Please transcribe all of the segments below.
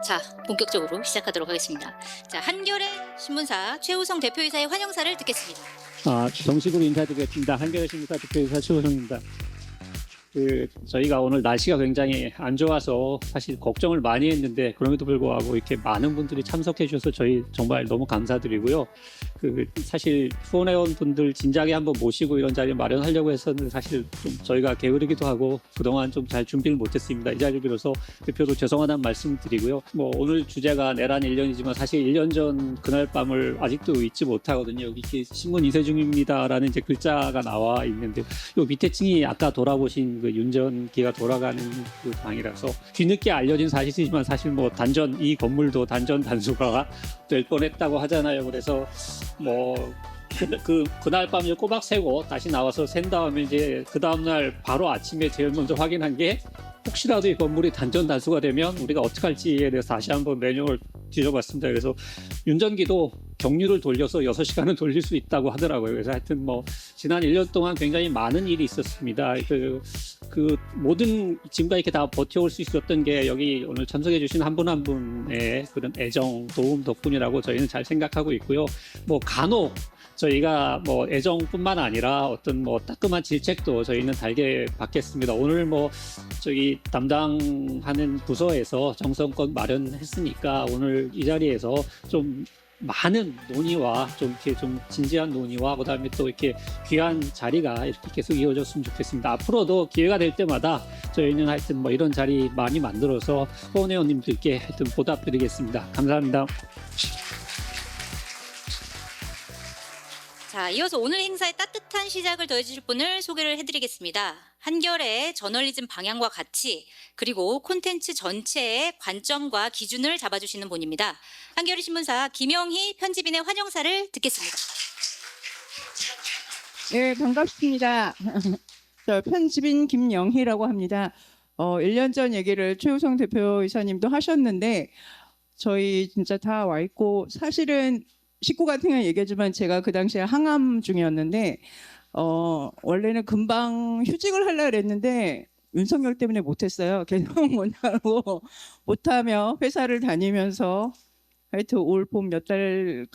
자, 본격적으로 시작하도록 하겠습니다. 자, 한겨레 신문사 최우성 대표이사의 환영사를 듣겠습니다. 정식으로 인사드리겠습니다. 한겨레 신문사 대표이사 최우성입니다. 저희가 오늘 날씨가 굉장히 안 좋아서 사실 걱정을 많이 했는데 그럼에도 불구하고 이렇게 많은 분들이 참석해 주셔서 저희 정말 너무 감사드리고요. 사실 후원회원분들 진작에 한번 모시고 이런 자리 마련하려고 했었는데 사실 좀 저희가 게으르기도 하고 그동안 좀 잘 준비를 못했습니다. 이 자리를 빌어서 대표도 죄송하다는 말씀 드리고요. 오늘 주제가 내란 1년이지만 사실 1년 전 그날 밤을 아직도 잊지 못하거든요. 여기 이렇게 신문 이세 중입니다라는 이제 글자가 나와 있는데 요 밑에 층이 아까 돌아보신 윤전기가 돌아가는 그 방이라서 뒤늦게 알려진 사실이지만 사실 단전 이 건물도 단전 단수가 될 뻔했다고 하잖아요. 그래서 그날 밤에 꼬박 새고 다시 나와서 샌 다음에 이제 그 다음날 바로 아침에 제일 먼저 확인한 게 혹시라도 이 건물이 단전 단수가 되면 우리가 어떻게 할지에 대해서 다시 한번 매뉴얼 뒤져봤습니다. 그래서 윤전기도 경유를 돌려서 6시간은 돌릴 수 있다고 하더라고요. 그래서 하여튼 지난 1년 동안 굉장히 많은 일이 있었습니다. 모든 지금까지 이렇게 다 버텨올 수 있었던 게 여기 오늘 참석해 주신 한 분 한 분의 그런 애정, 도움 덕분이라고 저희는 잘 생각하고 있고요. 간혹 저희가 애정뿐만 아니라 어떤 따끔한 질책도 저희는 달게 받겠습니다. 오늘 저기 담당하는 부서에서 정성껏 마련했으니까 오늘 이 자리에서 좀 많은 논의와 좀 진지한 논의와 그다음에 또 이렇게 귀한 자리가 이렇게 계속 이어졌으면 좋겠습니다. 앞으로도 기회가 될 때마다 저희는 하여튼 이런 자리 많이 만들어서 후원회원님들께 하여튼 보답드리겠습니다. 감사합니다. 자, 이어서 오늘 행사의 따뜻한 시작을 더해주실 분을 소개를 해드리겠습니다. 한겨레 저널리즘 방향과 가치 그리고 콘텐츠 전체의 관점과 기준을 잡아주시는 분입니다. 한겨레 신문사 김영희 편집인의 환영사를 듣겠습니다. 네, 반갑습니다. 저 편집인 김영희라고 합니다. 1년 전 얘기를 최우성 대표이사님도 하셨는데 저희 진짜 다 와 있고 사실은 식구 같은 경 얘기하지만 제가 그 당시에 항암 중이었는데 원래는 금방 휴직을 하려고 했는데 윤석열 때문에 못했어요. 계속 못하며 회사를 다니면서 하여튼 올 봄 몇 달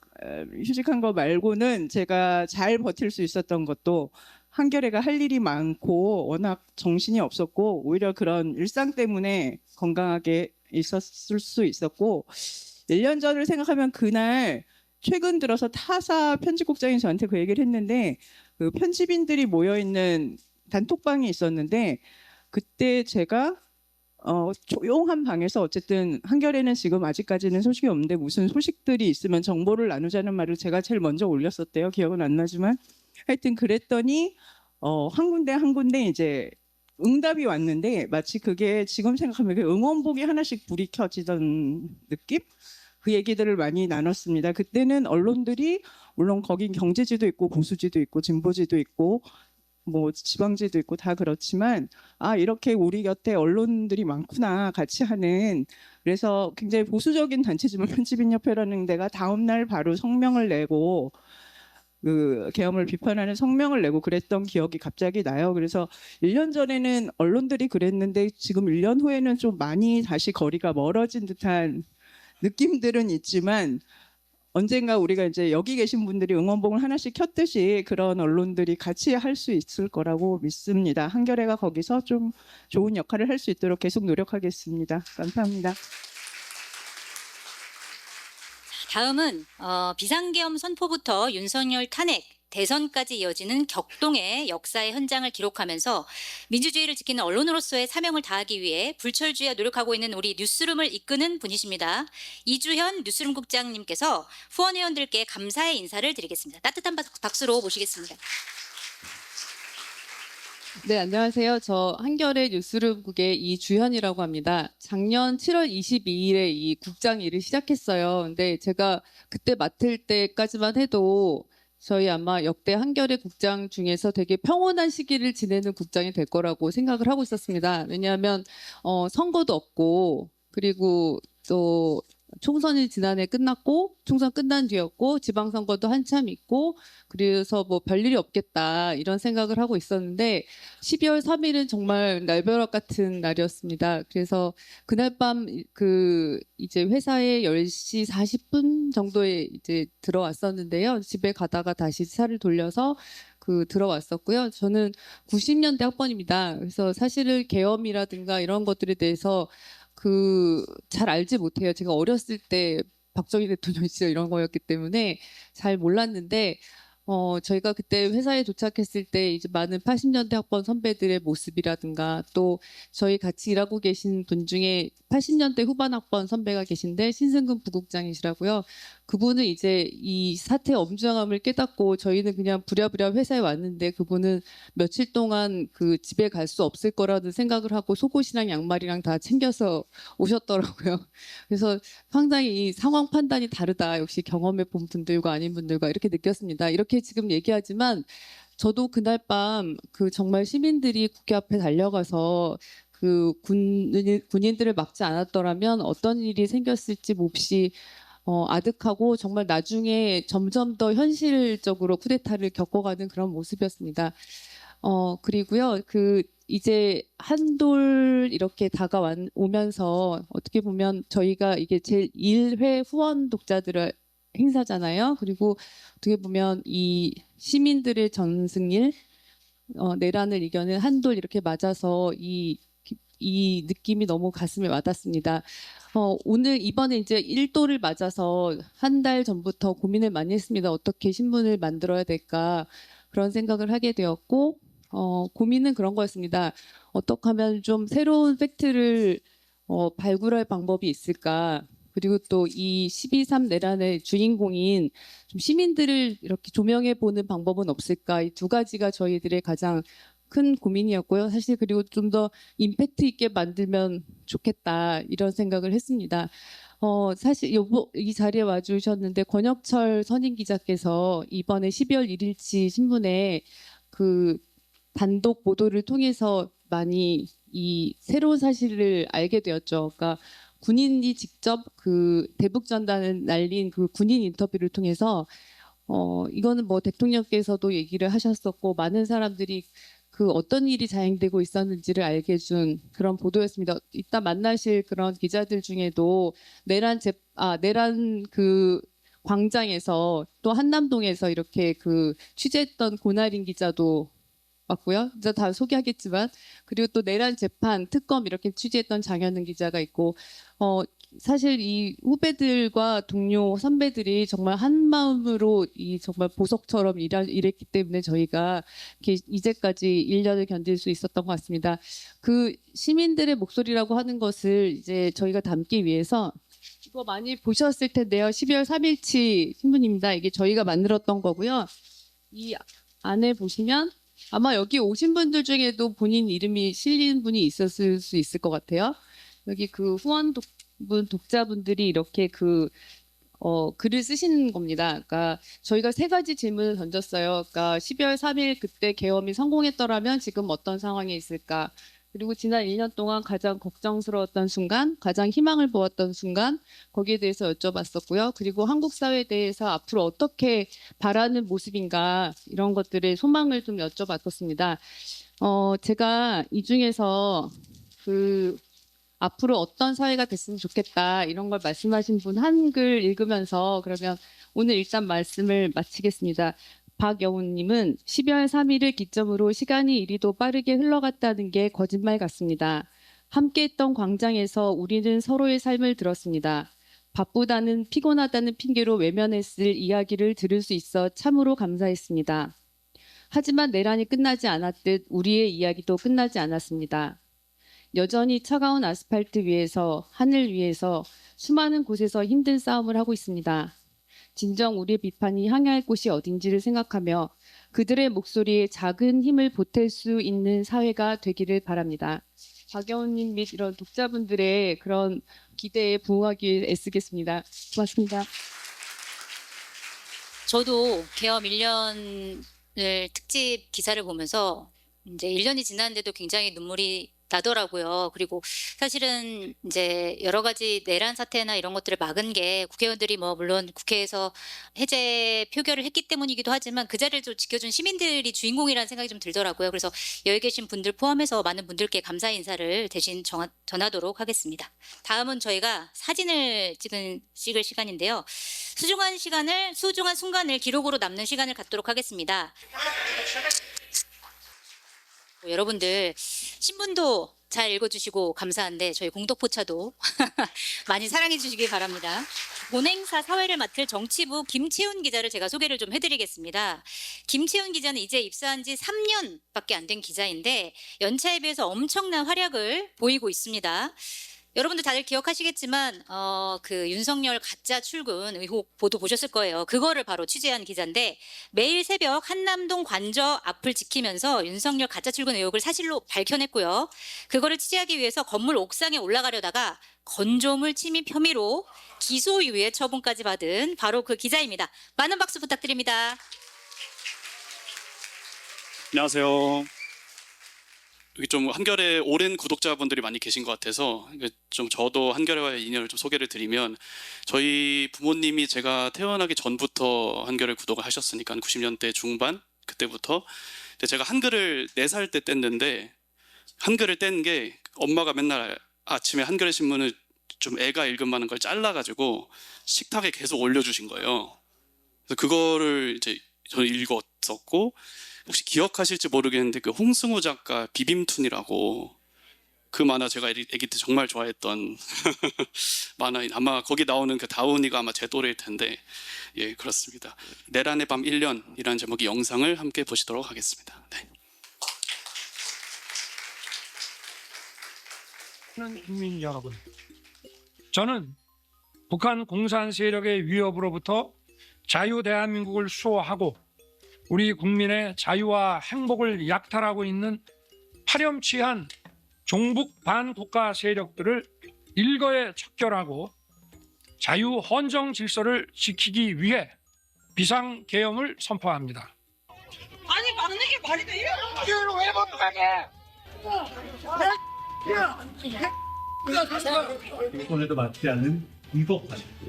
휴직한 거 말고는 제가 잘 버틸 수 있었던 것도 한겨레가 할 일이 많고 워낙 정신이 없었고 오히려 그런 일상 때문에 건강하게 있었을 수 있었고 1년 전을 생각하면 그날 최근 들어서 타사 편집국장이 저한테 그 얘기를 했는데 그 편집인들이 모여있는 단톡방이 있었는데 그때 제가 조용한 방에서 어쨌든 한겨레는 지금 아직까지는 소식이 없는데 무슨 소식들이 있으면 정보를 나누자는 말을 제가 제일 먼저 올렸었대요. 기억은 안 나지만 하여튼 그랬더니 한 군데 이제 응답이 왔는데 마치 그게 지금 생각하면 응원봉이 하나씩 불이 켜지던 느낌? 그 얘기들을 많이 나눴습니다. 그때는 언론들이 물론 거긴 경제지도 있고 보수지도 있고 진보지도 있고 지방지도 있고 다 그렇지만 이렇게 우리 곁에 언론들이 많구나 같이 하는. 그래서 굉장히 보수적인 단체지만 편집인협회라는 데가 다음날 바로 성명을 내고 그 계엄을 비판하는 성명을 내고 그랬던 기억이 갑자기 나요. 그래서 1년 전에는 언론들이 그랬는데 지금 1년 후에는 좀 많이 다시 거리가 멀어진 듯한 느낌들은 있지만 언젠가 우리가 이제 여기 계신 분들이 응원봉을 하나씩 켰듯이 그런 언론들이 같이 할 수 있을 거라고 믿습니다. 한겨레가 거기서 좀 좋은 역할을 할 수 있도록 계속 노력하겠습니다. 감사합니다. 다음은 비상계엄 선포부터 윤석열 탄핵, 대선까지 이어지는 격동의 역사의 현장을 기록하면서 민주주의를 지키는 언론으로서의 사명을 다하기 위해 불철주야 노력하고 있는 우리 뉴스룸을 이끄는 분이십니다. 이주현 뉴스룸 국장님께서 후원회원들께 감사의 인사를 드리겠습니다. 따뜻한 박수로 모시겠습니다. 네, 안녕하세요. 저 한겨레 뉴스룸국의 이주현이라고 합니다. 작년 7월 22일에 이 국장 일을 시작했어요. 근데 제가 그때 맡을 때까지만 해도 저희 아마 역대 한겨레 국장 중에서 되게 평온한 시기를 지내는 국장이 될 거라고 생각을 하고 있었습니다. 왜냐하면 선거도 없고 그리고 또 총선이 지난해 끝났고 총선 끝난 뒤였고 지방선거도 한참 있고 그래서 뭐 별일이 없겠다 이런 생각을 하고 있었는데 12월 3일은 정말 날벼락 같은 날이었습니다. 그래서 그날 밤 그 이제 회사에 10시 40분 정도에 이제 들어왔었는데요. 집에 가다가 다시 차를 돌려서 그 들어왔었고요. 저는 90년대 학번입니다. 그래서 사실은 계엄이라든가 이런 것들에 대해서 그 잘 알지 못해요. 제가 어렸을 때 박정희 대통령 시절 이런 거였기 때문에 잘 몰랐는데 저희가 그때 회사에 도착했을 때 이제 많은 80년대 학번 선배들의 모습이라든가 또 저희 같이 일하고 계신 분 중에 80년대 후반 학번 선배가 계신데 신승근 부국장이시라고요. 그분은 이제 이 사태의 엄중함을 깨닫고 저희는 그냥 부랴부랴 회사에 왔는데 그분은 며칠 동안 그 집에 갈 수 없을 거라는 생각을 하고 속옷이랑 양말이랑 다 챙겨서 오셨더라고요. 그래서 상당히 이 상황 판단이 다르다. 역시 경험해 본 분들과 아닌 분들과 이렇게 느꼈습니다. 이렇게 지금 얘기하지만 저도 그날 밤 그 정말 시민들이 국회 앞에 달려가서 그 군인들을 막지 않았더라면 어떤 일이 생겼을지 몹시 아득하고 정말 나중에 점점 더 현실적으로 쿠데타를 겪어가는 그런 모습이었습니다. 그리고요, 그 이제 한돌 이렇게 다가오면서 어떻게 보면 저희가 이게 제1회 후원 독자들의 행사잖아요. 그리고 어떻게 보면 이 시민들의 전승일, 내란을 이겨낸 한돌 이렇게 맞아서 이 느낌이 너무 가슴에 와닿습니다. 오늘 이번에 이제 1도를 맞아서 한 달 전부터 고민을 많이 했습니다. 어떻게 신문을 만들어야 될까 그런 생각을 하게 되었고 고민은 그런 거였습니다. 어떻게 하면 좀 새로운 팩트를 발굴할 방법이 있을까? 그리고 또 이 12.3 내란의 주인공인 좀 시민들을 이렇게 조명해 보는 방법은 없을까? 이 두 가지가 저희들의 가장 큰 고민이었고요. 사실 그리고 좀 더 임팩트 있게 만들면 좋겠다 이런 생각을 했습니다. 사실 이 자리에 와주셨는데 권혁철 선임 기자께서 이번에 12월 1일치 신문에 그 단독 보도를 통해서 많이 이 새로운 사실을 알게 되었죠. 그러니까 군인이 직접 그 대북 전단을 날린 그 군인 인터뷰를 통해서 이거는 뭐 대통령께서도 얘기를 하셨었고 많은 사람들이 그 어떤 일이 자행되고 있었는지를 알게 해준 그런 보도였습니다. 이따 만나실 그런 기자들 중에도 내란 그 광장에서 또 한남동에서 이렇게 그 취재했던 고나린 기자도 맞고요. 이제 다 소개하겠지만 그리고 또 내란 재판 특검 이렇게 취재했던 장현은 기자가 있고 사실 이 후배들과 동료 선배들이 정말 한 마음으로 이 정말 보석처럼 일했기 때문에 저희가 이렇게 이제까지 1년을 견딜 수 있었던 것 같습니다. 그 시민들의 목소리라고 하는 것을 이제 저희가 담기 위해서 이거 많이 보셨을 텐데요. 12월 3일치 신문입니다. 이게 저희가 만들었던 거고요. 이 안에 보시면 아마 여기 오신 분들 중에도 본인 이름이 실린 분이 있었을 수 있을 것 같아요. 여기 그 독자분들이 이렇게 글을 쓰신 겁니다. 그러니까 저희가 세 가지 질문을 던졌어요. 그러니까 12월 3일 그때 계엄이 성공했더라면 지금 어떤 상황에 있을까? 그리고 지난 1년 동안 가장 걱정스러웠던 순간, 가장 희망을 보았던 순간, 거기에 대해서 여쭤봤었고요. 그리고 한국 사회에 대해서 앞으로 어떻게 바라는 모습인가, 이런 것들의 소망을 좀 여쭤봤었습니다. 제가 이 중에서 앞으로 어떤 사회가 됐으면 좋겠다, 이런 걸 말씀하신 분 한글 읽으면서 그러면 오늘 일단 말씀을 마치겠습니다. 박여운님은 12월 3일을 기점으로 시간이 이리도 빠르게 흘러갔다는 게 거짓말 같습니다. 함께했던 광장에서 우리는 서로의 삶을 들었습니다. 바쁘다는 피곤하다는 핑계로 외면했을 이야기를 들을 수 있어 참으로 감사했습니다. 하지만 내란이 끝나지 않았듯 우리의 이야기도 끝나지 않았습니다. 여전히 차가운 아스팔트 위에서 하늘 위에서 수많은 곳에서 힘든 싸움을 하고 있습니다. 진정 우리의 비판이 향할 곳이 어딘지를 생각하며 그들의 목소리에 작은 힘을 보탤 수 있는 사회가 되기를 바랍니다. 박여운님 및 이런 독자분들의 그런 기대에 부응하기 위해 애쓰겠습니다. 고맙습니다. 저도 계엄 1년을 특집 기사를 보면서 이제 1년이 지났는데도 굉장히 눈물이 나더라고요. 그리고 사실은 이제 여러 가지 내란 사태나 이런 것들을 막은 게 국회의원들이 뭐 물론 국회에서 해제 표결을 했기 때문이기도 하지만 그 자리를 좀 지켜준 시민들이 주인공이라는 생각이 좀 들더라고요. 그래서 여기 계신 분들 포함해서 많은 분들께 감사 인사를 대신 전하도록 하겠습니다. 다음은 저희가 사진을 찍을 시간인데요. 소중한 순간을 기록으로 남는 시간을 갖도록 하겠습니다. 여러분들 신문도 잘 읽어주시고 감사한데 저희 공덕포차도 많이 사랑해 주시기 바랍니다. 본행사 사회를 맡을 정치부 김채훈 기자를 제가 소개를 좀 해드리겠습니다. 김채훈 기자는 이제 입사한 지 3년밖에 안 된 기자인데 연차에 비해서 엄청난 활약을 보이고 있습니다. 여러분들 다들 기억하시겠지만 그 윤석열 가짜 출근 의혹 보도 보셨을 거예요. 그거를 바로 취재한 기자인데 매일 새벽 한남동 관저 앞을 지키면서 윤석열 가짜 출근 의혹을 사실로 밝혀냈고요. 그거를 취재하기 위해서 건물 옥상에 올라가려다가 건조물 침입 혐의로 기소유예 처분까지 받은 바로 그 기자입니다. 많은 박수 부탁드립니다. 안녕하세요. 여기 좀 한겨레 오랜 구독자분들이 많이 계신 것 같아서 좀 저도 한겨레와의 인연을 좀 소개를 드리면 저희 부모님이 제가 태어나기 전부터 한겨레 구독을 하셨으니까 90년대 중반 그때부터. 근데 제가 한글을 4살 때 뗐는데 한글을 뗀 게 엄마가 맨날 아침에 한겨레 신문을 좀 애가 읽을 만한 걸 잘라가지고 식탁에 계속 올려주신 거예요. 그래서 그거를 이제 저는 읽었었고 혹시 기억하실지 모르겠는데 그 홍승우 작가 비빔툰이라고 그 만화 제가 아기 때 정말 좋아했던 만화인 아마 거기 나오는 그 다운이가 아마 제 또래일 텐데 예 그렇습니다. 내란의 밤 1년이라는 제목의 영상을 함께 보시도록 하겠습니다. 네. 국민 여러분, 저는 북한 공산 세력의 위협으로부터 자유 대한민국을 수호하고 우리 국민의 자유와 행복을 약탈하고 있는 파렴치한 종북 반국가 세력들을 일거에 척결하고 자유 헌정 질서를 지키기 위해 비상계엄을 선포합니다. 아니 맞는 게 말이 돼? 이걸 왜 못하게? 인권에도 맞지 않는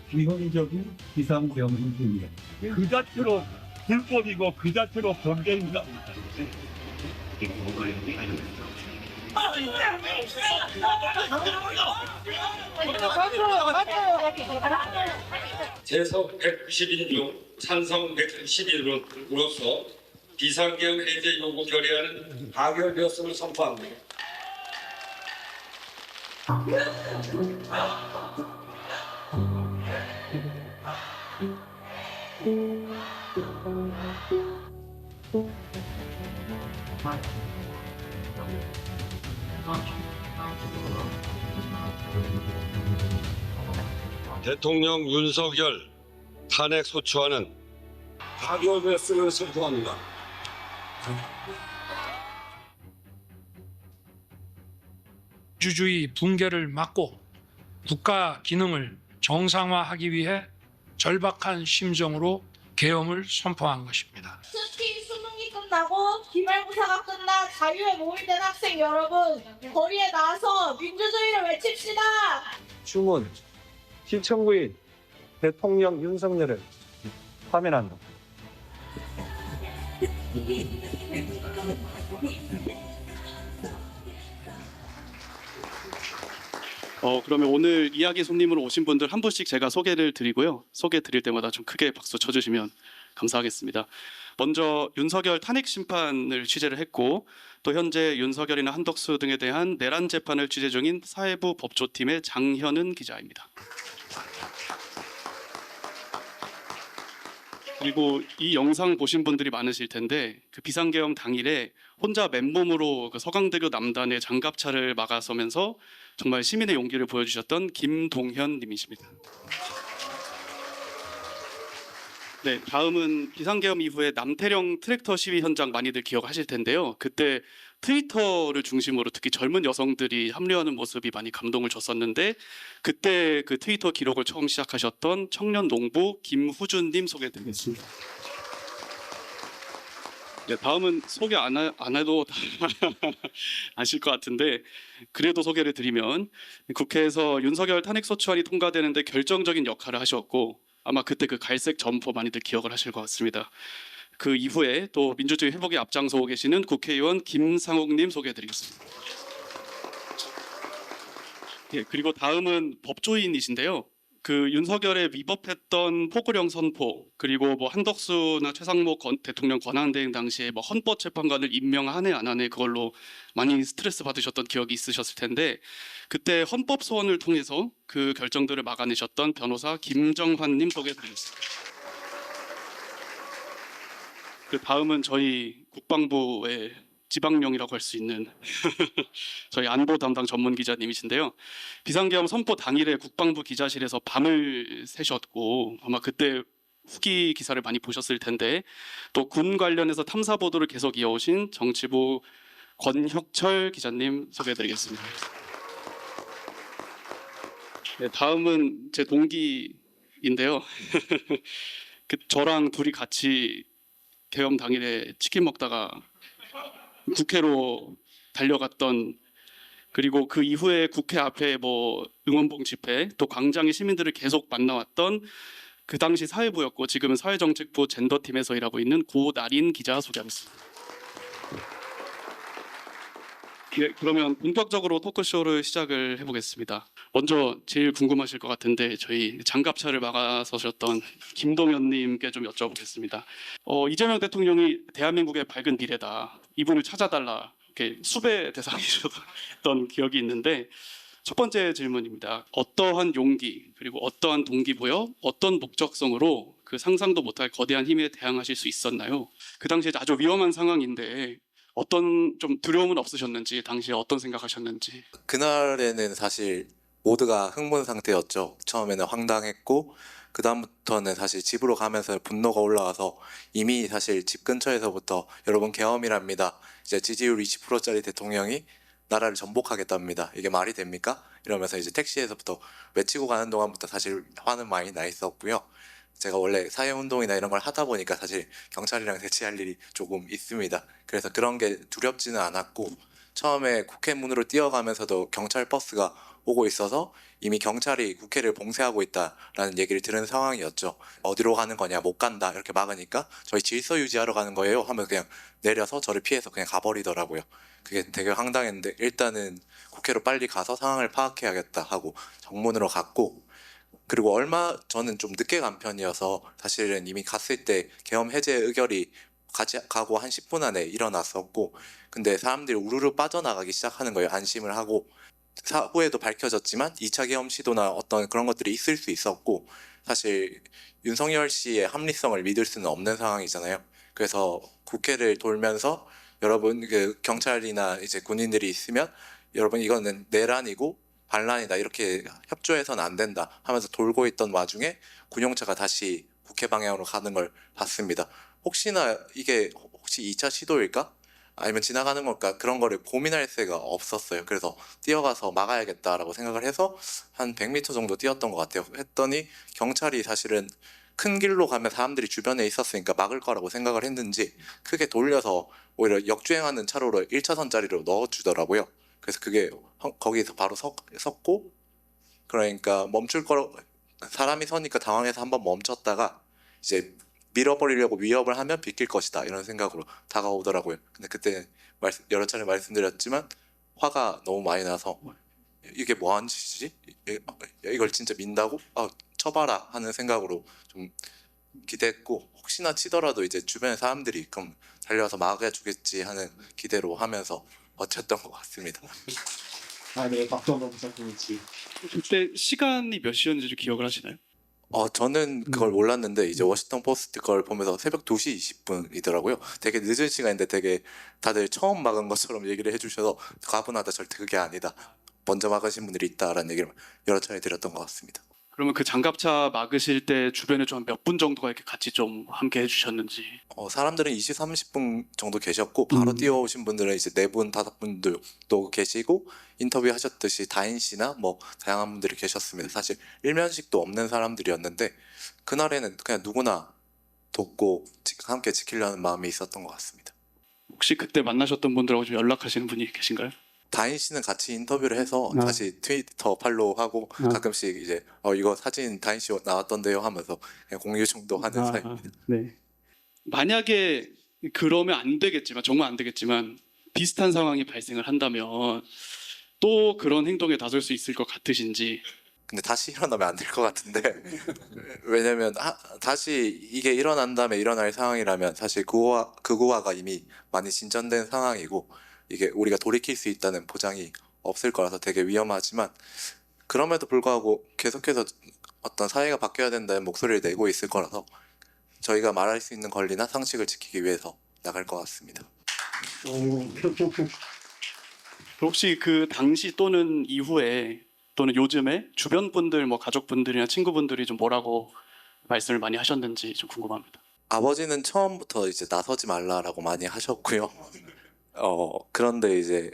비헌리적인 비상계엄 행위입니다. 그 자체로 불법이고 그 자체로 변경입니다. 재석 191 중 찬성 111으로서 비상계엄 해제 요구 결의안은 가결되었음을 선포합니다. 대통령 윤석열 탄핵 소추안은 가결됐음을 선포합니다. 민주주의 붕괴를 막고 국가 기능을 정상화하기 위해 절박한 심정으로 계엄을 선포한 것입니다. 특히 수능이 끝나고 기말고사가 끝나 자유에 모일된 학생 여러분, 거리에 나와서 민주주의를 외칩시다. 주문 시청구인 대통령 윤석열을 파면한다. 그러면 오늘 이야기 손님으로 오신 분들 한 분씩 제가 소개를 드리고요. 소개 드릴 때마다 좀 크게 박수 쳐주시면 감사하겠습니다. 먼저 윤석열 탄핵 심판을 취재를 했고 또 현재 윤석열이나 한덕수 등에 대한 내란 재판을 취재 중인 사회부 법조팀의 장현은 기자입니다. 그리고 이 영상 보신 분들이 많으실 텐데 그 비상계엄 당일에 혼자 맨몸으로 그 서강대교 남단의 장갑차를 막아서면서 정말 시민의 용기를 보여주셨던 김동현 님이십니다. 네, 다음은 비상계엄 이후에 남태령 트랙터 시위 현장 많이들 기억하실 텐데요. 그때 트위터를 중심으로 특히 젊은 여성들이 합류하는 모습이 많이 감동을 줬었는데 그때 그 트위터 기록을 처음 시작하셨던 청년 농부 김후준님 소개해드리겠습니다. 네, 다음은 소개 안 해도 다 아실 것 같은데 그래도 소개를 드리면 국회에서 윤석열 탄핵소추안이 통과되는데 결정적인 역할을 하셨고 아마 그때 그 갈색 점퍼 많이들 기억을 하실 것 같습니다. 그 이후에 또 민주주의 회복에 앞장서고 계시는 국회의원 김상욱님 소개해드리겠습니다. 예, 그리고 다음은 법조인이신데요. 그 윤석열에 위법했던 포고령 선포 그리고 뭐 한덕수나 최상목 대통령 권한대행 당시에 뭐 헌법재판관을 임명하네 안 하네 그걸로 많이 스트레스 받으셨던 기억이 있으셨을 텐데 그때 헌법 소원을 통해서 그 결정들을 막아내셨던 변호사 김정환님 소개해드리겠습니다. 그 다음은 저희 국방부의 지방령이라고 할 수 있는 저희 안보 담당 전문 기자님이신데요. 비상계엄 선포 당일에 국방부 기자실에서 밤을 새셨고 아마 그때 후기 기사를 많이 보셨을 텐데 또 군 관련해서 탐사 보도를 계속 이어오신 정치부 권혁철 기자님 소개해드리겠습니다. 네, 다음은 제 동기인데요. 저랑 둘이 같이 계엄 당일에 치킨 먹다가 국회로 달려갔던 그리고 그 이후에 국회 앞에 뭐 응원봉 집회 또 광장의 시민들을 계속 만나왔던 그 당시 사회부였고 지금은 사회정책부 젠더팀에서 일하고 있는 고나린 기자 소개하겠습니다. 예, 그러면 본격적으로 토크쇼를 시작을 해보겠습니다. 먼저 제일 궁금하실 것 같은데 저희 장갑차를 막아서셨던 김동연님께 좀 여쭤보겠습니다. 이재명 대통령이 대한민국의 밝은 미래다. 이분을 찾아달라. 이렇게 수배 대상이셨던 기억이 있는데 첫 번째 질문입니다. 어떠한 용기 그리고 어떠한 동기부여 어떤 목적성으로 그 상상도 못할 거대한 힘에 대항하실 수 있었나요? 그 당시에 아주 위험한 상황인데 어떤 좀 두려움은 없으셨는지 당시에 어떤 생각하셨는지. 그날에는 사실 모두가 흥분 상태였죠. 처음에는 황당했고 그 다음부터는 사실 집으로 가면서 분노가 올라와서 이미 사실 집 근처에서부터 여러분 계엄이랍니다. 이제 지지율 20%짜리 대통령이 나라를 전복하겠답니다. 이게 말이 됩니까? 이러면서 이제 택시에서부터 외치고 가는 동안부터 사실 화는 많이 나 있었고요. 제가 원래 사회운동이나 이런 걸 하다 보니까 사실 경찰이랑 대치할 일이 조금 있습니다. 그래서 그런 게 두렵지는 않았고 처음에 국회 문으로 뛰어가면서도 경찰 버스가 오고 있어서 이미 경찰이 국회를 봉쇄하고 있다라는 얘기를 들은 상황이었죠. 어디로 가는 거냐, 못 간다 이렇게 막으니까 저희 질서 유지하러 가는 거예요 하면 그냥 내려서 저를 피해서 그냥 가버리더라고요. 그게 되게 황당했는데 일단은 국회로 빨리 가서 상황을 파악해야겠다 하고 정문으로 갔고 그리고 저는 좀 늦게 간 편이어서 사실은 이미 갔을 때 계엄 해제 의결이 가고 한 10분 안에 일어났었고 근데 사람들이 우르르 빠져나가기 시작하는 거예요. 안심을 하고 후에도 밝혀졌지만 2차 계엄 시도나 어떤 그런 것들이 있을 수 있었고 사실 윤석열 씨의 합리성을 믿을 수는 없는 상황이잖아요. 그래서 국회를 돌면서 여러분 그 경찰이나 이제 군인들이 있으면 여러분 이거는 내란이고 반란이다 이렇게 협조해서는 안 된다 하면서 돌고 있던 와중에 군용차가 다시 국회 방향으로 가는 걸 봤습니다. 혹시나 이게 혹시 2차 시도일까? 아니면 지나가는 걸까? 그런 거를 고민할 새가 없었어요. 그래서 뛰어가서 막아야겠다라고 생각을 해서 한 100m 정도 뛰었던 것 같아요. 했더니 경찰이 사실은 큰 길로 가면 사람들이 주변에 있었으니까 막을 거라고 생각을 했는지 크게 돌려서 오히려 역주행하는 차로로 1차선짜리로 넣어주더라고요. 그래서 그게 거기서 바로 섰고 그러니까 사람이 서니까 당황해서 한번 멈췄다가 이제 밀어버리려고 위협을 하면 비킬 것이다 이런 생각으로 다가오더라고요. 근데 그때 여러 차례 말씀드렸지만 화가 너무 많이 나서 이게 뭐 하는 짓이지? 이걸 진짜 민다고? 쳐봐라 하는 생각으로 좀 기대했고 혹시나 치더라도 이제 주변 사람들이 그럼 달려와서 막아주겠지 하는 기대로 하면서 버텼던 것 같습니다. 네, 박정범 선생님이 그때 시간이 몇 시였는지 좀 기억을 하시나요? 저는 그걸 몰랐는데 이제 워싱턴 포스트 걸 보면서 새벽 2시 20분이더라고요. 되게 늦은 시간인데 되게 다들 처음 막은 것처럼 얘기를 해주셔서 가분하다. 절대 그게 아니다. 먼저 막으신 분들이 있다라는 얘기를 여러 차례 드렸던 것 같습니다. 그러면 그 장갑차 막으실 때 주변에 좀 몇 분 정도가 이렇게 같이 좀 함께 해주셨는지. 사람들은 20, 30분 정도 계셨고 바로 뛰어오신 분들은 이제 4분, 5분도 계시고 인터뷰 하셨듯이 다인 씨나 뭐 다양한 분들이 계셨습니다. 사실 일면식도 없는 사람들이었는데 그날에는 그냥 누구나 돕고 함께 지키려는 마음이 있었던 것 같습니다. 혹시 그때 만나셨던 분들하고 좀 연락하시는 분이 계신가요? 다인 씨는 같이 인터뷰를 해서 아. 다시 트위터 팔로우하고 아. 가끔씩 이제 이거 사진 다인 씨 나왔던데요 하면서 그냥 공유 정도 하는 사이입니다. 네. 만약에 그러면 안 되겠지만 정말 안 되겠지만 비슷한 상황이 발생을 한다면 또 그런 행동에 나설 수 있을 것 같으신지. 근데 다시 일어나면 안 될 것 같은데 왜냐면 다시 이게 일어난 다음에 일어날 상황이라면 사실 극우화가 이미 많이 진전된 상황이고 이게 우리가 돌이킬 수 있다는 보장이 없을 거라서 되게 위험하지만 그럼에도 불구하고 계속해서 어떤 사회가 바뀌어야 된다는 목소리를 내고 있을 거라서 저희가 말할 수 있는 권리나 상식을 지키기 위해서 나갈 것 같습니다. 혹시 그 당시 또는 이후에 또는 요즘에 주변 분들, 뭐 가족분들이나 친구분들이 좀 뭐라고 말씀을 많이 하셨는지 좀 궁금합니다. 아버지는 처음부터 이제 나서지 말라라고 많이 하셨고요. 그런데 이제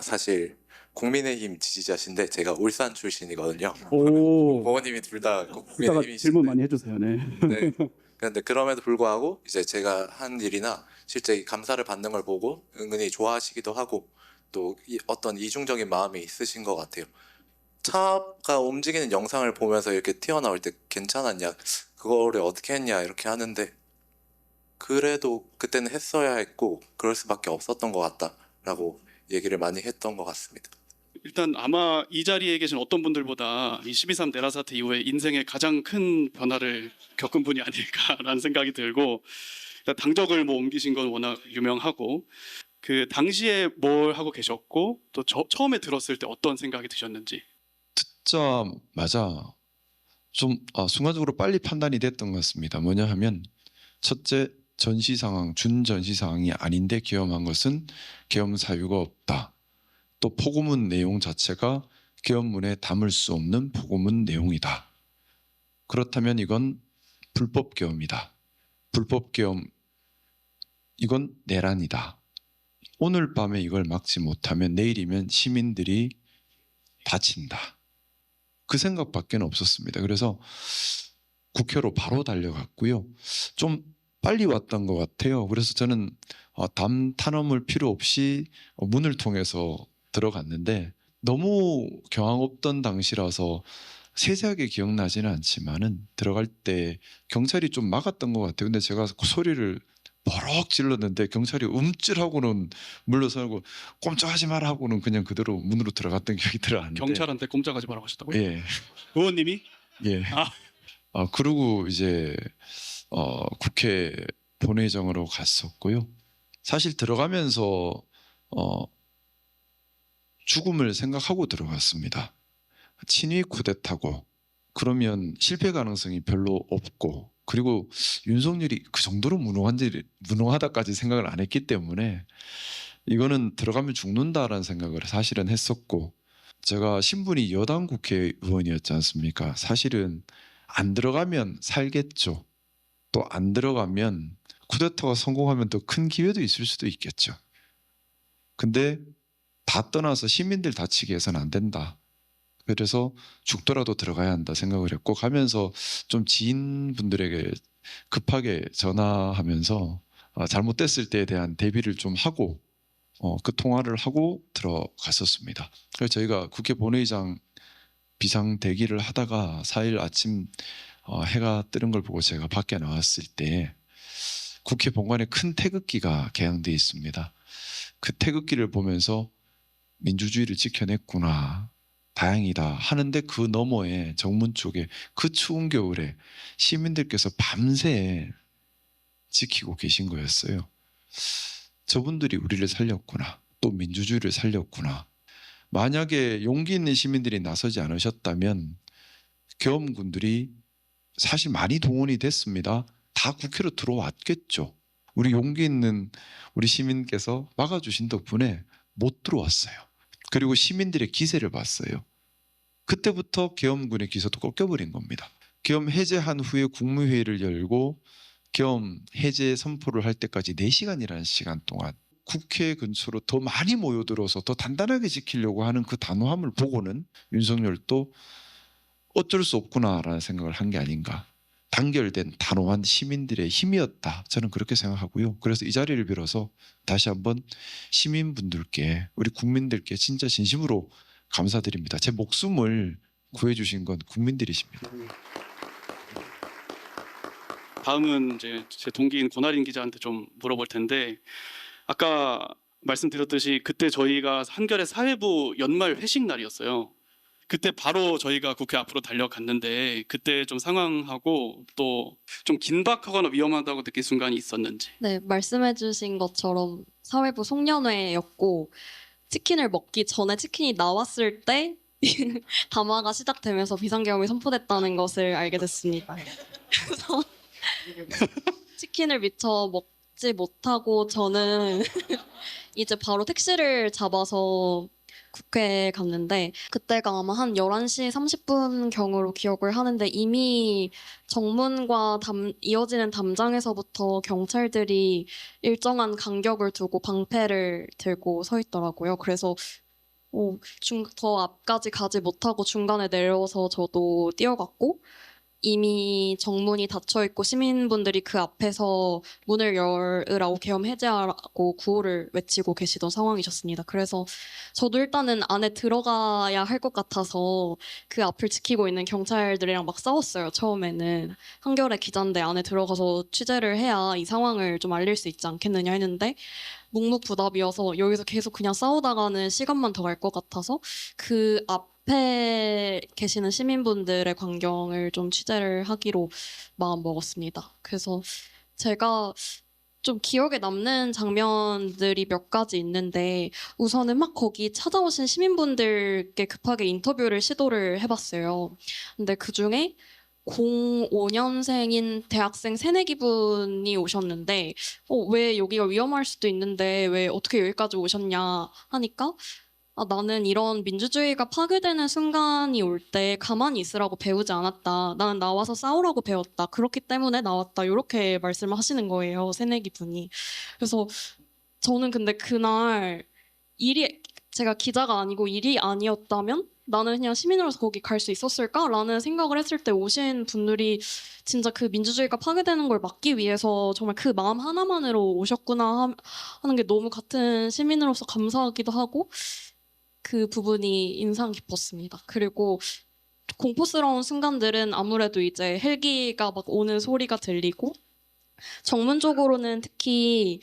사실 국민의힘 지지자신데 제가 울산 출신이거든요. 오. 부모님이 둘 다 이따가 국민의힘이신데 질문 많이 해주세요. 네. 네. 그런데 그럼에도 불구하고 이제 제가 한 일이나 실제 이 감사를 받는 걸 보고 은근히 좋아하시기도 하고 또 어떤 이중적인 마음이 있으신 것 같아요. 차가 움직이는 영상을 보면서 이렇게 튀어나올 때 괜찮았냐, 그거를 어떻게 했냐 이렇게 하는데 그래도 그때는 했어야 했고 그럴 수밖에 없었던 것 같다라고 얘기를 많이 했던 것 같습니다. 일단 아마 이 자리에 계신 어떤 분들보다 이 12.3 내란 사태 이후에 인생의 가장 큰 변화를 겪은 분이 아닐까라는 생각이 들고, 일단 당적을 뭐 옮기신 건 워낙 유명하고 그 당시에 뭘 하고 계셨고 또 처음에 들었을 때 어떤 생각이 드셨는지. 듣자마자 좀 순간적으로 빨리 판단이 됐던 것 같습니다. 뭐냐 하면 첫째, 전시 상황, 준전시 상황이 아닌데 계엄한 것은 계엄 사유가 없다. 또 포고문 내용 자체가 계엄문에 담을 수 없는 포고문 내용이다. 그렇다면 이건 불법 계엄이다. 불법 계엄, 이건 내란이다. 오늘 밤에 이걸 막지 못하면 내일이면 시민들이 다친다. 그 생각밖에 없었습니다. 그래서 국회로 바로 달려갔고요. 좀 빨리 왔던 것 같아요. 그래서 저는 담 탄원물 필요 없이 문을 통해서 들어갔는데 너무 경황 없던 당시라서 세세하게 기억나지는 않지만은 들어갈 때 경찰이 좀 막았던 것 같아요. 근데 제가 소리를 버럭 질렀는데 경찰이 움찔하고는 물러서고 꼼짝하지 마라 하고는 그냥 그대로 문으로 들어갔던 기억이 들어왔는데. 경찰한테 꼼짝하지 말라고 하셨다고요? 예. 의원님이? 예. 그리고 이제 국회 본회의장으로 갔었고요. 사실 들어가면서 죽음을 생각하고 들어갔습니다. 친위 쿠데타고 그러면 실패 가능성이 별로 없고 그리고 윤석열이 그 정도로 무능하다까지 생각을 안 했기 때문에 이거는 들어가면 죽는다라는 생각을 사실은 했었고 제가 신분이 여당 국회의원이었지 않습니까? 사실은 안 들어가면 살겠죠. 또 안 들어가면 쿠데타가 성공하면 더 큰 기회도 있을 수도 있겠죠. 근데 다 떠나서 시민들 다치게 해서는 안 된다. 그래서 죽더라도 들어가야 한다 생각을 했고 가면서 좀 지인분들에게 급하게 전화하면서 잘못됐을 때에 대한 대비를 좀 하고 그 통화를 하고 들어갔었습니다. 그래서 저희가 국회 본회의장 비상 대기를 하다가 4일 아침 해가 뜨는 걸 보고 제가 밖에 나왔을 때 국회 본관에 큰 태극기가 개양되어 있습니다. 그 태극기를 보면서 민주주의를 지켜냈구나. 다행이다 하는데 그 너머에 정문 쪽에 그 추운 겨울에 시민들께서 밤새 지키고 계신 거였어요. 저분들이 우리를 살렸구나. 또 민주주의를 살렸구나. 만약에 용기 있는 시민들이 나서지 않으셨다면 계엄군들이 사실 많이 동원이 됐습니다. 다 국회로 들어왔겠죠. 우리 용기 있는 우리 시민께서 막아주신 덕분에 못 들어왔어요. 그리고 시민들의 기세를 봤어요. 그때부터 계엄군의 기세도 꺾여버린 겁니다. 계엄 해제한 후에 국무회의를 열고 계엄 해제 선포를 할 때까지 4시간이라는 시간 동안 국회 근처로 더 많이 모여들어서 더 단단하게 지키려고 하는 그 단호함을 보고는 윤석열도 어쩔 수 없구나라는 생각을 한 게 아닌가. 단결된 단호한 시민들의 힘이었다. 저는 그렇게 생각하고요. 그래서 이 자리를 빌어서 다시 한번 시민분들께, 우리 국민들께 진짜 진심으로 감사드립니다. 제 목숨을 구해주신 건 국민들이십니다. 다음은 이제 제 동기인 권아린 기자한테 좀 물어볼 텐데, 아까 말씀드렸듯이 그때 저희가 한겨레 사회부 연말 회식 날이었어요. 그때 바로 저희가 국회 앞으로 달려갔는데 그때 좀 상황하고 또 좀 긴박하거나 위험하다고 느낀 순간이 있었는지. 네, 말씀해주신 것처럼 사회부 송년회였고 치킨을 먹기 전에 치킨이 나왔을 때 담화가 시작되면서 비상계엄이 선포됐다는 것을 알게 됐습니다. 그래서 치킨을 미처 먹지 못하고 저는 이제 바로 택시를 잡아서 국회에 갔는데 그때가 아마 한 11시 30분 경으로 기억을 하는데 이미 정문과 이어지는 담장에서부터 경찰들이 일정한 간격을 두고 방패를 들고 서 있더라고요. 그래서 더 앞까지 가지 못하고 중간에 내려서 저도 뛰어갔고 이미 정문이 닫혀 있고 시민분들이 그 앞에서 문을 열으라고 계엄 해제하라고 구호를 외치고 계시던 상황이셨습니다. 그래서 저도 일단은 안에 들어가야 할 것 같아서 그 앞을 지키고 있는 경찰들이랑 막 싸웠어요. 처음에는 한겨레 기자인데 안에 들어가서 취재를 해야 이 상황을 좀 알릴 수 있지 않겠느냐 했는데 묵묵부답이어서 여기서 계속 그냥 싸우다가는 시간만 더 갈 것 같아서 그 앞에 계시는 시민분들의 광경을 좀 취재를 하기로 마음 먹었습니다. 그래서 제가 좀 기억에 남는 장면들이 몇 가지 있는데 우선은 막 거기 찾아오신 시민분들께 급하게 인터뷰를 시도를 해봤어요. 근데 그중에 05년생인 대학생 새내기 분이 오셨는데 왜 여기가 위험할 수도 있는데 왜 어떻게 여기까지 오셨냐 하니까 나는 이런 민주주의가 파괴되는 순간이 올 때 가만히 있으라고 배우지 않았다. 나는 나와서 싸우라고 배웠다. 그렇기 때문에 나왔다. 이렇게 말씀을 하시는 거예요. 새내기 분이. 그래서 저는 근데 그날 제가 기자가 아니고 일이 아니었다면 나는 그냥 시민으로서 거기 갈 수 있었을까라는 생각을 했을 때 오신 분들이 진짜 그 민주주의가 파괴되는 걸 막기 위해서 정말 그 마음 하나만으로 오셨구나 하는 게 너무 같은 시민으로서 감사하기도 하고 그 부분이 인상 깊었습니다. 그리고 공포스러운 순간들은 아무래도 이제 헬기가 막 오는 소리가 들리고 정문 쪽으로는 특히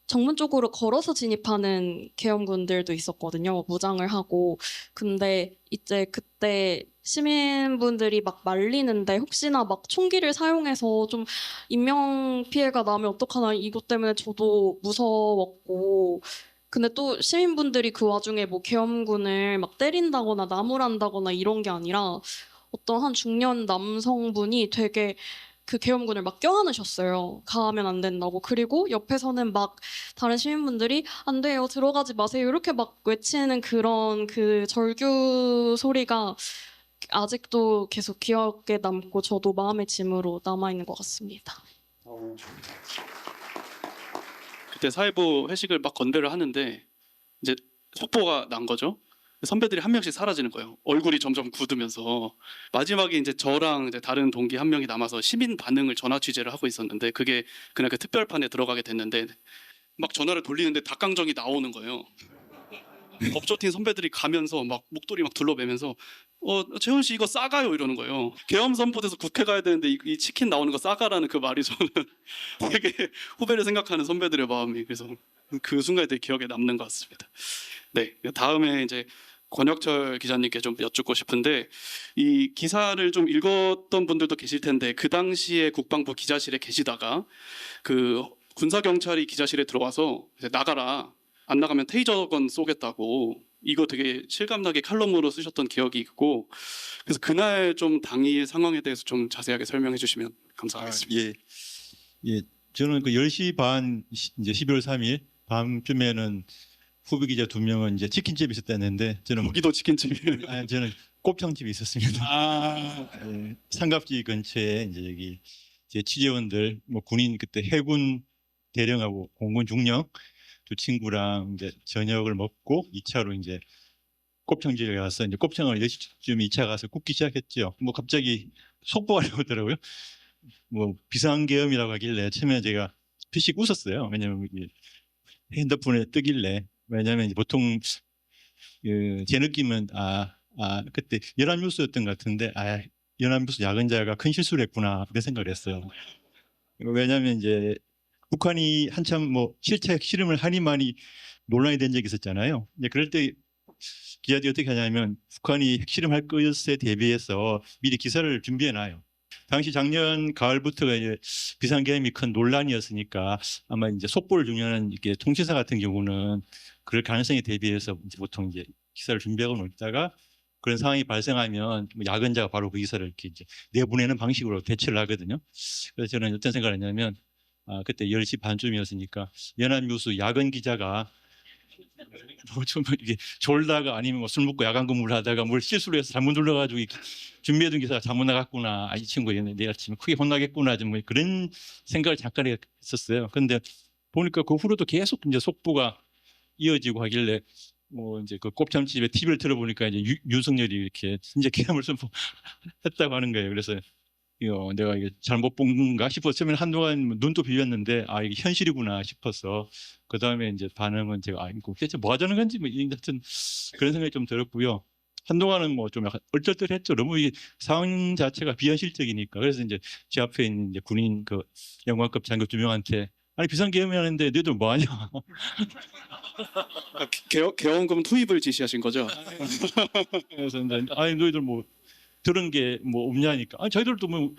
정문 쪽으로 걸어서 진입하는 계엄군들도 있었거든요. 무장을 하고. 근데 이제 그때 시민분들이 막 말리는데 혹시나 막 총기를 사용해서 좀 인명 피해가 나면 어떡하나 이것 때문에 저도 무서웠고 근데 또 시민분들이 그 와중에 뭐 계엄군을 막 때린다거나 나무란다거나 이런 게 아니라 어떤 한 중년 남성분이 되게 그 계엄군을 막 껴안으셨어요. 가면 안 된다고. 그리고 옆에서는 막 다른 시민분들이 안 돼요, 들어가지 마세요 이렇게 막 외치는 그런 그 절규 소리가 아직도 계속 기억에 남고 저도 마음의 짐으로 남아있는 것 같습니다. 그때 사회부 회식을 막 건배를 하는데 이제 속보가 난 거죠. 선배들이 한 명씩 사라지는 거예요. 얼굴이 점점 굳으면서 마지막에 이제 저랑 이제 다른 동기 한 명이 남아서 시민 반응을 전화 취재를 하고 있었는데 그게 그날 그 특별판에 들어가게 됐는데 막 전화를 돌리는데 닭강정이 나오는 거예요. 법조팀 선배들이 가면서 막 목도리 막 둘러매면서 재훈 씨 이거 싸가요 이러는 거예요. 계엄 선포돼서 국회 가야 되는데 이 치킨 나오는 거 싸가라는 그 말이 저는 되게 후배를 생각하는 선배들의 마음이 그래서 그 순간이 되게 기억에 남는 것 같습니다. 네, 다음에 이제 권혁철 기자님께 좀 여쭙고 싶은데 이 기사를 좀 읽었던 분들도 계실 텐데 그 당시에 국방부 기자실에 계시다가 그 군사 경찰이 기자실에 들어와서 이제 나가라. 안 나가면 테이저건 쏘겠다고 이거 되게 실감나게 칼럼으로 쓰셨던 기억이 있고 그래서 그날 좀 당일 상황에 대해서 좀 자세하게 설명해 주시면 감사하겠습니다. 예, 저는 그 10시 반 이제 12월 3일 밤쯤에는 후배 기자 2명은 이제 치킨집에 있었다는데 저는 여기도 치킨집이에요. 아니 저는 곱창집에 있었습니다. 예, 삼갑지 근처에 이제 여기 이제 취재원들 뭐 군인 그때 해군 대령하고 공군 중령 두 친구랑 이제 저녁을 먹고 2차로 이제 곱창집에 가서 이제 곱창을 10시쯤 2차 가서 굽기 시작했죠. 뭐 갑자기 속보가 나오더라고요. 뭐 비상계엄이라고 하길래 처음에 제가 피식 웃었어요. 왜냐면 이게 핸드폰에 뜨길래. 왜냐면 이제 보통 제 느낌은 그때 연합뉴스였던 것 같은데 연합뉴스 야근자가 큰 실수를 했구나 그런 생각을 했어요. 왜냐면 이제 북한이 한참 뭐 실체 핵실험을 하니 많이 논란이 된 적이 있었잖아요. 이제 그럴 때 기자들이 어떻게 하냐면 북한이 핵실험할 것에 대비해서 미리 기사를 준비해 놔요. 당시 작년 가을부터가 이제 비상계엄이 큰 논란이었으니까 아마 이제 속보를 중요한 이게 통신사 같은 경우는 그럴 가능성에 대비해서 이제 보통 이제 기사를 준비하고 놀다가 그런 상황이 발생하면 뭐 야근자가 바로 그 기사를 이렇게 이제 내보내는 방식으로 대처를 하거든요. 그래서 저는 어떤 생각을 했냐면 그때 10시 반쯤이었으니까 연합뉴스 야근 기자가 뭐 좀 이게 졸다가 아니면 뭐 술 먹고 야간 근무를 하다가 뭘 실수로 해서 잘못 눌러가지고 준비해둔 기사가 잘못 나갔구나. 이 친구 내일 아침에 크게 혼나겠구나. 좀 뭐 그런 생각을 잠깐 했었어요. 근데 보니까 그 후로도 계속 이제 속보가 이어지고 하길래 뭐 이제 그 곱창집에 TV를 틀어보니까 이제 윤석열이 이렇게 진짜 계엄을 선포했다고 하는 거예요. 그래서 내가 이게 잘못 본 건가 싶어서 처음에 한동안 눈도 비볐는데 이게 현실이구나 싶어서 그 다음에 이제 반응은 제가 이거 대체 뭐 하자는 건지 뭐 하여튼 그런 생각이 좀 들었고요. 한동안은 뭐 좀 약간 얼떨떨했죠. 너무 이 상황 자체가 비현실적이니까. 그래서 이제 제 앞에 있는 이제 군인 그 영관급 장교 2명한테 아니 비상계엄이 하는데 너희들 뭐 하냐. 계엄금 투입을 지시하신 거죠? 그래서 아니 너희들 뭐 들은 게 뭐 없냐니까. 저희들도 뭐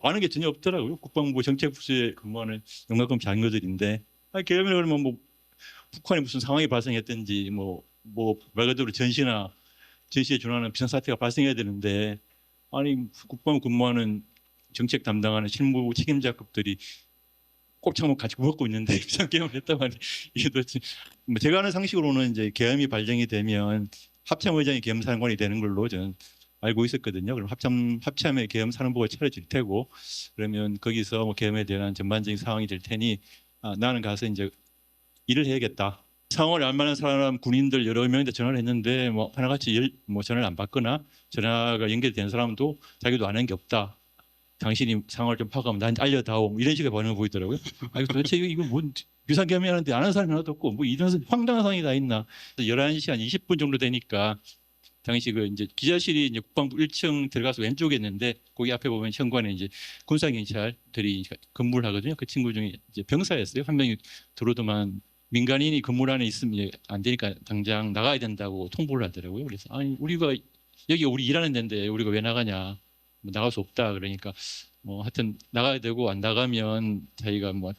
아는 게 전혀 없더라고요. 국방부 정책부서에 근무하는 영관급 장교들인데 계엄이 그러면 뭐 북한이 무슨 상황이 발생했든지 뭐 말 그대로 전시에 준하는 비상사태가 발생해야 되는데 아니 국방부 근무하는 정책 담당하는 실무 책임자급들이 곱창목 같이 먹고 있는데 비상계엄을 했다고 하니 이게 도대체 뭐 제가 아는 상식으로는 이제 계엄이 발생이 되면 합참의장이 계엄사령관이 되는 걸로 저는 알고 있었거든요. 그럼 합참의 계엄사령부가 차려질 테고 그러면 거기서 뭐 계엄에 대한 전반적인 상황이 될 테니 나는 가서 이제 일을 해야겠다. 상황을 알 만한 사람 군인들 여러 명한테 전화를 했는데 뭐 하나같이 뭐 전화를 안 받거나 전화가 연결된 사람도 자기도 아는 게 없다. 당신이 상황을 좀 파악하면 나한테 알려다오. 이런 식의 반응을 보이더라고요. 도대체 이거 뭔 비상계엄이 하는데 아는 사람이 하나도 없고 뭐 이런 황당한 상황이 다 있나. 11시 한 20분 정도 되니까 당시 그 이제 기자실이 이제 국방부 1층 들어가서 왼쪽에 있는데 거기 앞에 보면 현관에 이제 군사경찰들이 근무를 하거든요. 그 친구 중에 이제 병사였어요. 한 명이 들어오더만 민간인이 건물 안에 있으면 안 되니까 당장 나가야 된다고 통보를 하더라고요. 그래서 아니 우리가 여기 우리 일하는 데인데 우리가 왜 나가냐. 뭐 나갈 수 없다 그러니까 뭐 하여튼 나가야 되고 안 나가면 자기가 뭐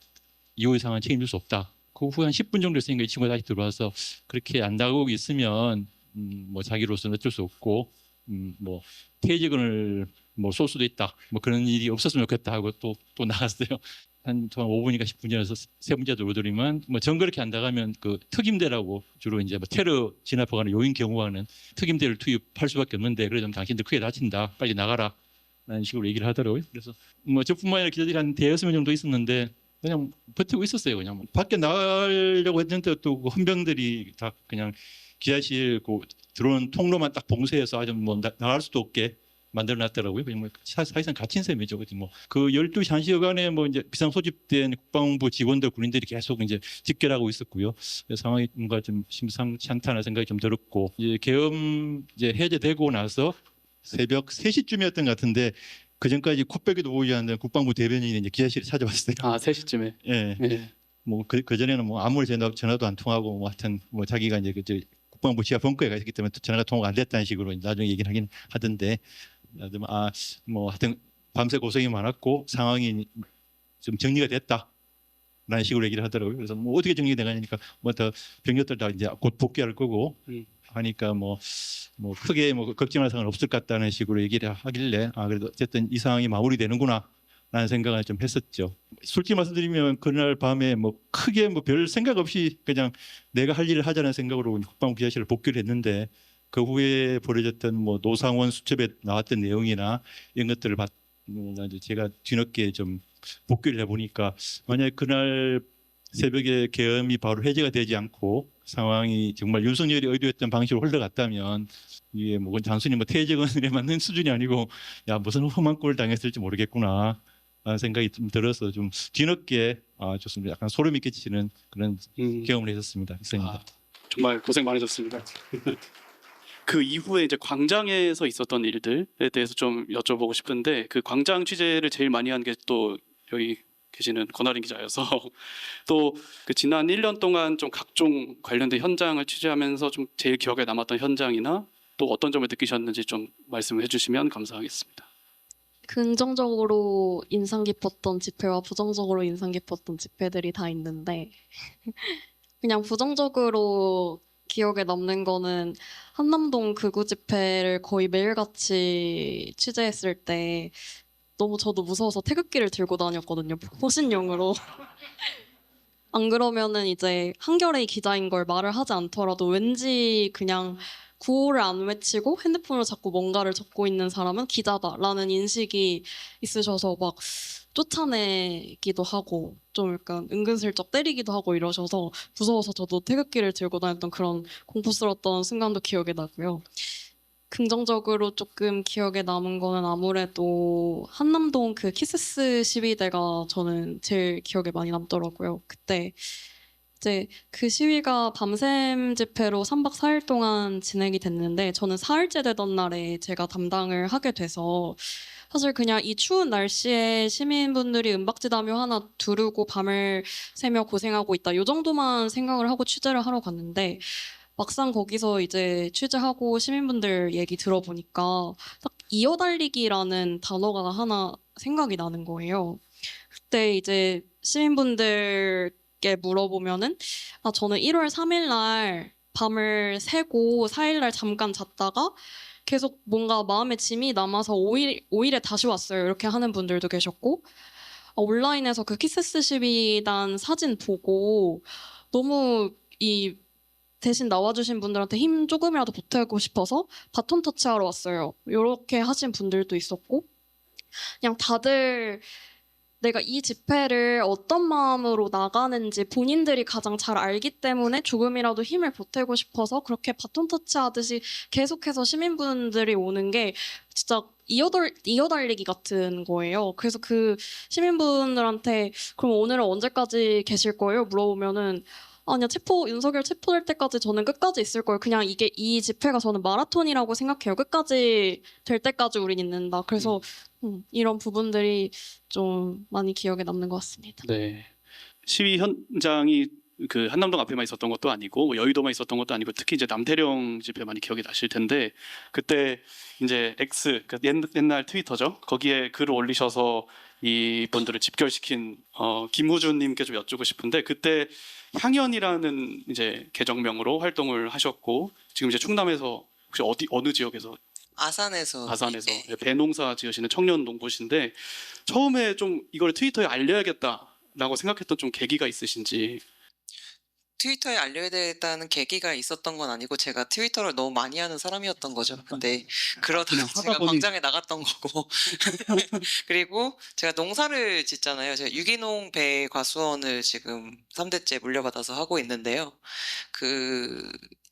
이후 상황 책임질 수 없다. 그 후에 한 10분 정도 있으니까 이 친구가 다시 들어와서 그렇게 안 나가고 있으면 뭐 자기로서는 어쩔 수 없고 뭐 퇴직을 뭐 쏠 수도 있다. 뭐 그런 일이 없었으면 좋겠다 하고 또 나갔어요. 한 5분인가 10분 전에서 세 문제 들어오더니만 뭐 전 그렇게 안 나가면 그 특임대라고 주로 이제 뭐 테러 진압하거나 요인 경호하는 특임대를 투입할 수밖에 없는데 그러면 당신들 크게 다친다. 빨리 나가라. 라는 식으로 얘기를 하더라고요. 그래서 뭐 저뿐만 아니라 기자들이 한 대여섯 명 정도 있었는데 그냥 버티고 있었어요. 그냥 뭐 밖에 나가려고 했는데 또 그 헌병들이 다 그냥 기자실 그 들어오는 통로만 딱 봉쇄해서 아주 뭐 나갈 수도 없게 만들어놨더라고요. 그냥 뭐 사실상 갇힌 셈이죠. 뭐그 12시 1시간에 뭐 이제 비상 소집된 국방부 직원들 군인들이 계속 이제 집결하고 있었고요. 상황이 뭔가 좀 심상치 않다는 생각이 좀 들었고 이제 계엄 이제 해제되고 나서 새벽 3시쯤이었던 것 같은데 그 전까지 코빼기도 보이지 않는 국방부 대변인이 이제 기자실에 찾아왔어요. 3시쯤에. 예. 네. 뭐 그 전에는 뭐 아무리 전화도 안 통하고 뭐 하여튼 뭐 자기가 이제 국방부 지하 벙커에 가 있기 때문에 전화가 통화가 안 됐다는 식으로 나중에 얘기를 하긴 하던데 뭐 하여튼 밤새 고생이 많았고 상황이 좀 정리가 됐다라는 식으로 얘기를 하더라고요. 그래서 뭐 어떻게 정리되가니까 뭐 더 병력들 다 이제 곧 복귀할 거고 하니까 뭐 크게 뭐 걱정할 상황은 없을 것 같다는 식으로 얘기를 하길래 그래도 어쨌든 이 상황이 마무리되는구나 라는 생각을 좀 했었죠. 솔직히 말씀드리면 그날 밤에 뭐 크게 뭐 별 생각 없이 그냥 내가 할 일을 하자는 생각으로 국방부 기자실을 복귀를 했는데 그 후에 벌어졌던 뭐 노상원 수첩에 나왔던 내용이나 이런 것들을 제가 뒤늦게 좀 복귀를 해보니까 만약에 그날 새벽에 계엄이 바로 해제가 되지 않고 상황이 정말 윤석열이 의도했던 방식으로 흘러갔다면 이게 뭐 단순히 뭐 퇴직원에 맞는 수준이 아니고 야 무슨 험한 꼴을 당했을지 모르겠구나 생각이 좀 들어서 좀 뒤늦게 좋습니다. 약간 소름이 끼치는 그런 경험을 했었습니다. 이상입니다. 정말 고생 많으셨습니다. 그 이후에 이제 광장에서 있었던 일들에 대해서 좀 여쭤보고 싶은데 그 광장 취재를 제일 많이 한 게 또 여기 계시는 권아린 기자여서 또 그 지난 1년 동안 좀 각종 관련된 현장을 취재하면서 좀 제일 기억에 남았던 현장이나 또 어떤 점을 느끼셨는지 좀 말씀해 주시면 감사하겠습니다. 긍정적으로 인상 깊었던 집회와 부정적으로 인상 깊었던 집회들이 다 있는데 그냥 부정적으로 기억에 남는 거는 한남동 극우 집회를 거의 매일같이 취재했을 때 너무 저도 무서워서 태극기를 들고 다녔거든요. 호신용으로. 안 그러면은 이제 한겨레 기자인 걸 말을 하지 않더라도 왠지 그냥 구호를 안 외치고 핸드폰을 잡고 뭔가를 적고 있는 사람은 기자다라는 인식이 있으셔서 막 쫓아내기도 하고 좀 약간 은근슬쩍 때리기도 하고 이러셔서 무서워서 저도 태극기를 들고 다녔던 그런 공포스러웠던 순간도 기억에 나고요. 긍정적으로 조금 기억에 남은 거는 아무래도 한남동 그 키스스 시위대가 저는 제일 기억에 많이 남더라고요. 그때 이제 그 시위가 밤샘 집회로 3박 4일 동안 진행이 됐는데 저는 4일째 되던 날에 제가 담당을 하게 돼서 사실 그냥 이 추운 날씨에 시민분들이 은박지담요 하나 두르고 밤을 새며 고생하고 있다 이 정도만 생각을 하고 취재를 하러 갔는데 막상 거기서 이제 취재하고 시민분들 얘기 들어보니까 딱 이어달리기라는 단어가 하나 생각이 나는 거예요. 그때 이제 시민분들께 물어보면은 저는 1월 3일 날 밤을 새고 4일 날 잠깐 잤다가 계속 뭔가 마음에 짐이 남아서 5일에 다시 왔어요. 이렇게 하는 분들도 계셨고 온라인에서 그 키스스 시위단 사진 보고 너무 이 대신 나와주신 분들한테 힘 조금이라도 보태고 싶어서 바톤 터치하러 왔어요. 이렇게 하신 분들도 있었고 그냥 다들 내가 이 집회를 어떤 마음으로 나가는지 본인들이 가장 잘 알기 때문에 조금이라도 힘을 보태고 싶어서 그렇게 바톤 터치하듯이 계속해서 시민분들이 오는 게 진짜 이어달리기 같은 거예요. 그래서 그 시민분들한테 그럼 오늘은 언제까지 계실 거예요? 물어보면은 아니야 윤석열 체포될 때까지 저는 끝까지 있을 거예요. 그냥 이 집회가 저는 마라톤이라고 생각해요. 끝까지 될 때까지 우린 있는다. 그래서 이런 부분들이 좀 많이 기억에 남는 것 같습니다. 네. 시위 현장이 그 한남동 앞에만 있었던 것도 아니고 뭐 여의도만 있었던 것도 아니고 특히 이제 남태령 집회 많이 기억이 나실 텐데 그때 이제 X 그 옛날 트위터죠. 거기에 글을 올리셔서 이 분들을 집결시킨 김우준님께 좀 여쭈고 싶은데 그때 향연이라는 이제 계정명으로 활동을 하셨고 지금 이제 충남에서 혹시 어느 지역에서 아산에서 네, 배농사 지으시는 청년 농부신데 처음에 좀 이걸 트위터에 알려야겠다라고 생각했던 좀 계기가 있으신지. 트위터에 알려야 되겠다는 계기가 있었던 건 아니고 제가 트위터를 너무 많이 하는 사람이었던 거죠. 근데 그러다가 제가 광장에 나갔던 거고 그리고 제가 농사를 짓잖아요. 제가 유기농 배 과수원을 지금 3대째 물려받아서 하고 있는데요.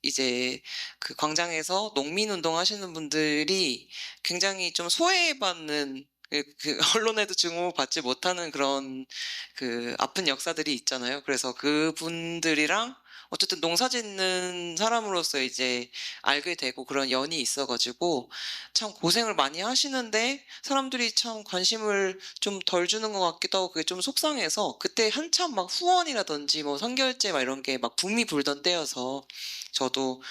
이제 그 광장에서 농민운동 하시는 분들이 굉장히 좀 소외받는 그 언론에도 증오받지 못하는 그런 그 아픈 역사들이 있잖아요. 그래서 그분들이랑 어쨌든 농사 짓는 사람으로서 이제 알게 되고 그런 연이 있어가지고 참 고생을 많이 하시는데 사람들이 참 관심을 좀 덜 주는 것 같기도 하고 그게 좀 속상해서 그때 한참 막 후원이라든지 뭐 선결제 막 이런 게 막 붐이 불던 때여서 저도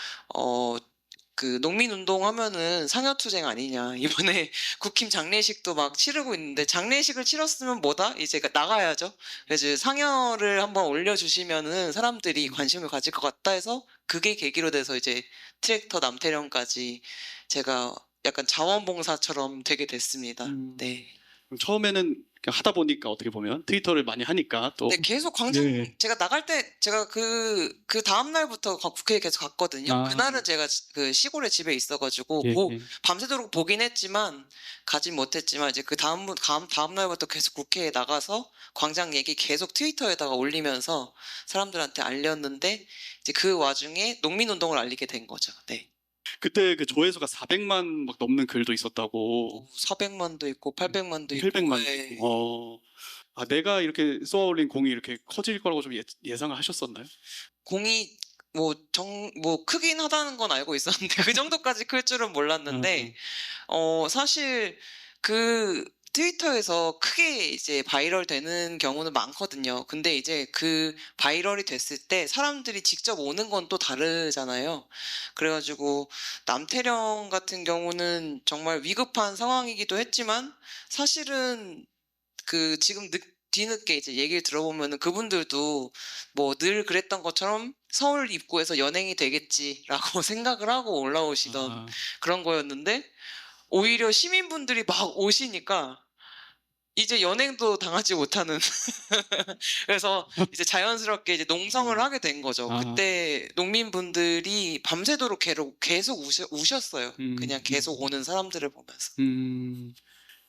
그 농민운동 하면은 상여투쟁 아니냐. 이번에 국힘 장례식도 막 치르고 있는데 장례식을 치렀으면 뭐다? 이제 나가야죠. 그래서 상여를 한번 올려주시면은 사람들이 관심을 가질 것 같다 해서 그게 계기로 돼서 이제 트랙터 남태령까지 제가 약간 자원봉사처럼 되게 됐습니다. 네. 처음에는 그냥 하다 보니까 어떻게 보면 트위터를 많이 하니까 또 네, 계속 광장 제가 나갈 때 제가 그 다음 날부터 국회에 계속 갔거든요. 그날은 제가 그 시골에 집에 있어가지고 밤새도록 보긴 했지만 가진 못했지만 이제 그 다음 날부터 계속 국회에 나가서 광장 얘기 계속 트위터에다가 올리면서 사람들한테 알렸는데 이제 그 와중에 농민운동을 알리게 된 거죠. 네. 그때 그 조회수가 400만 막 넘는 글도 있었다고. 400만도 있고 800만도 있고 800만 네. 있고. 아, 내가 이렇게 쏘아올린 공이 이렇게 커질 거라고 좀 예상을 하셨었나요? 공이 뭐 크긴 하다는 건 알고 있었는데 그 정도까지 클 줄은 몰랐는데 사실 그 트위터에서 크게 이제 바이럴 되는 경우는 많거든요. 근데 이제 그 바이럴이 됐을 때 사람들이 직접 오는 건 또 다르잖아요. 그래가지고 남태령 같은 경우는 정말 위급한 상황이기도 했지만 사실은 그 지금 뒤늦게 이제 얘기를 들어보면은 그분들도 뭐 늘 그랬던 것처럼 서울 입구에서 연행이 되겠지라고 생각을 하고 올라오시던 그런 거였는데 오히려 시민분들이 막 오시니까 이제 연행도 당하지 못하는 그래서 이제 자연스럽게 이제 농성을 하게 된 거죠. 그때 농민분들이 밤새도록 계속 우셨어요. 그냥 계속 오는 사람들을 보면서. 그러니까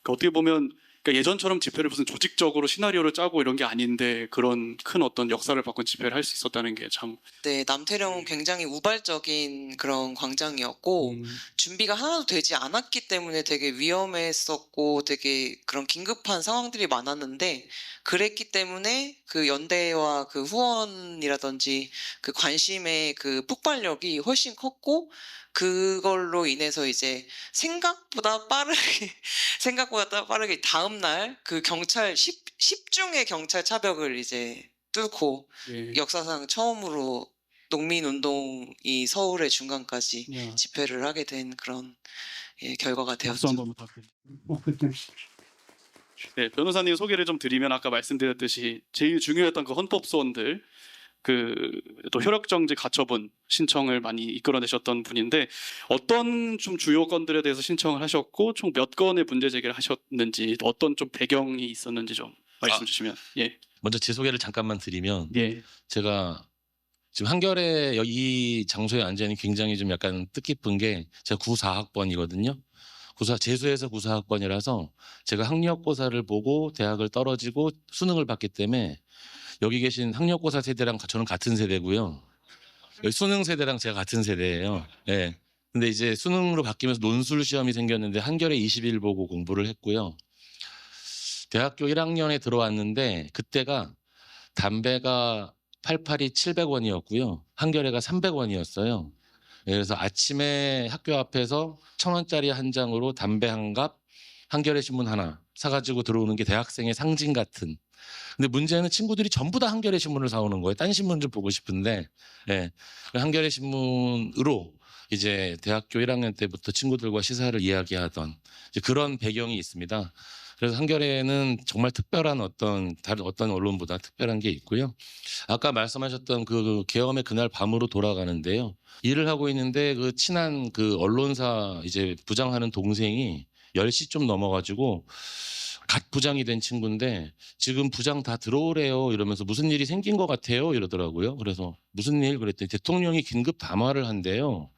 어떻게 보면 그러니까 예전처럼 집회를 무슨 조직적으로 시나리오를 짜고 이런 게 아닌데 그런 큰 어떤 역사를 바꾼 집회를 할 수 있었다는 게 참. 네, 남태령은 굉장히 우발적인 그런 광장이었고 준비가 하나도 되지 않았기 때문에 되게 위험했었고 되게 그런 긴급한 상황들이 많았는데 그랬기 때문에 그 연대와 그 후원이라든지 그 관심의 그 폭발력이 훨씬 컸고 그걸로 인해서 이제 생각보다 빠르게 다음날 그 경찰 10중의 경찰 차벽을 이제 뚫고 역사상 처음으로 농민운동이 서울의 중간까지 집회를 하게 된 그런 결과가 되었죠. 한번 네, 변호사님 소개를 좀 드리면 아까 말씀드렸듯이 제일 중요했던 그 헌법 소원들 또 효력정지 가처분 신청을 많이 이끌어내셨던 분인데 어떤 좀 주요 건들에 대해서 신청을 하셨고 총 몇 건의 문제 제기를 하셨는지 어떤 좀 배경이 있었는지 좀 말씀 주시면. 예. 먼저 제 소개를 잠깐만 드리면 예. 제가 지금 한겨레 이 장소에 앉아 있는 굉장히 좀 약간 뜻깊은 게 제가 94학번이거든요. 재수해서 94학번이라서 제가 학력고사를 보고 대학을 떨어지고 수능을 봤기 때문에 여기 계신 학력고사 세대랑 저는 같은 세대고요. 여기 수능 세대랑 제가 같은 세대예요. 네. 근데 이제 수능으로 바뀌면서 논술 시험이 생겼는데 한겨레 20일 보고 공부를 했고요. 대학교 1학년에 들어왔는데 그때가 담배가 88이 700원이었고요. 한겨레가 300원이었어요. 그래서 아침에 학교 앞에서 1,000원짜리 한 장으로 담배 한 갑, 한겨레 신문 하나 사가지고 들어오는 게 대학생의 상징 같은. 근데 문제는 친구들이 전부 다 한겨레 신문을 사오는 거예요. 딴 신문 좀 보고 싶은데, 예. 한겨레 신문으로 이제 대학교 1학년 때부터 친구들과 시사를 이야기하던 이제 그런 배경이 있습니다. 그래서 한겨레는 정말 특별한 다른 어떤 언론보다 특별한 게 있고요. 아까 말씀하셨던 그 계엄의 그날 밤으로 돌아가는데요. 일을 하고 있는데 그 친한 그 언론사 이제 부장하는 동생이 10시 좀 넘어가지고 갓 부장이 된 친구인데 지금 부장 다 들어오래요 이러면서 무슨 일이 생긴 것 같아요 이러더라고요. 그래서 무슨 일 그랬더니 대통령이 긴급 담화를 한대요.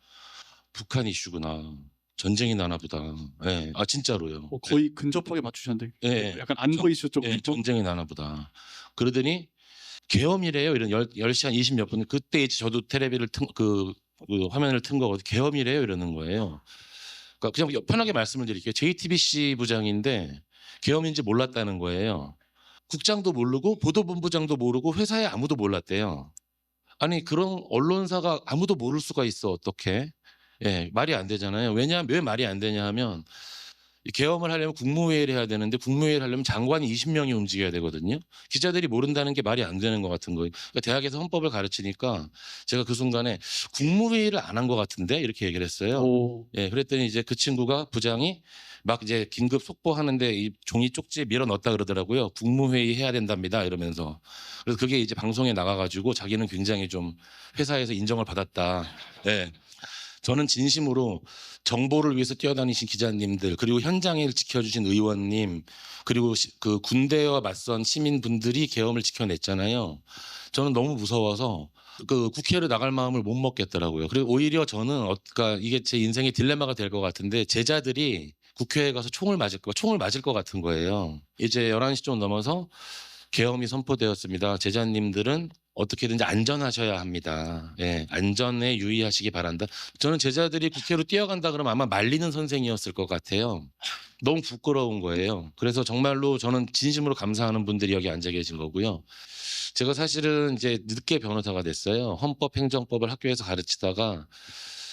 북한 이슈구나. 전쟁이 나나 보다. 네. 아 진짜로요. 거의 근접하게 맞추셨는데. 네. 약간 안보 이슈 쪽. 네, 전쟁이 나나 보다. 그러더니 계엄이래요. 이런 10시 한 20몇 분. 그때 이제 저도 텔레비를 그 화면을 튼 거거든요. 계엄이래요 이러는 거예요. 그러니까 그냥 편하게 말씀을 드릴게요. JTBC 부장인데 계엄인지 몰랐다는 거예요. 국장도 모르고 보도본부장도 모르고 회사에 아무도 몰랐대요. 아니 그런 언론사가 아무도 모를 수가 있어 어떻게? 예, 말이 안 되잖아요. 왜 말이 안 되냐 하면 계엄을 하려면 국무회의를 해야 되는데 국무회의를 하려면 장관이 20명이 움직여야 되거든요. 기자들이 모른다는 게 말이 안 되는 것 같은 거예요. 그러니까 대학에서 헌법을 가르치니까 제가 그 순간에 국무회의를 안 한 것 같은데 이렇게 얘기를 했어요. 예, 그랬더니 이제 그 친구가 부장이 막 이제 긴급 속보하는데 이 종이 쪽지에 밀어 넣었다 그러더라고요. 국무회의 해야 된답니다 이러면서. 그래서 그게 이제 방송에 나가가지고 자기는 굉장히 좀 회사에서 인정을 받았다. 예. 저는 진심으로 정보를 위해서 뛰어다니신 기자님들 그리고 현장을 지켜주신 의원님 그리고 그 군대와 맞선 시민분들이 계엄을 지켜냈잖아요. 저는 너무 무서워서 그 국회를 나갈 마음을 못 먹겠더라고요. 그리고 오히려 저는 그러니까 이게 제 인생의 딜레마가 될 것 같은데 제자들이 국회에 가서 총을 맞을 것 같은 거예요. 이제 11시 좀 넘어서 계엄이 선포되었습니다. 제자님들은 어떻게든지 안전하셔야 합니다. 예, 안전에 유의하시기 바란다. 저는 제자들이 국회로 뛰어간다 그러면 아마 말리는 선생이었을 것 같아요. 너무 부끄러운 거예요. 그래서 정말로 저는 진심으로 감사하는 분들이 여기 앉아 계신 거고요. 제가 사실은 이제 늦게 변호사가 됐어요. 헌법, 행정법을 학교에서 가르치다가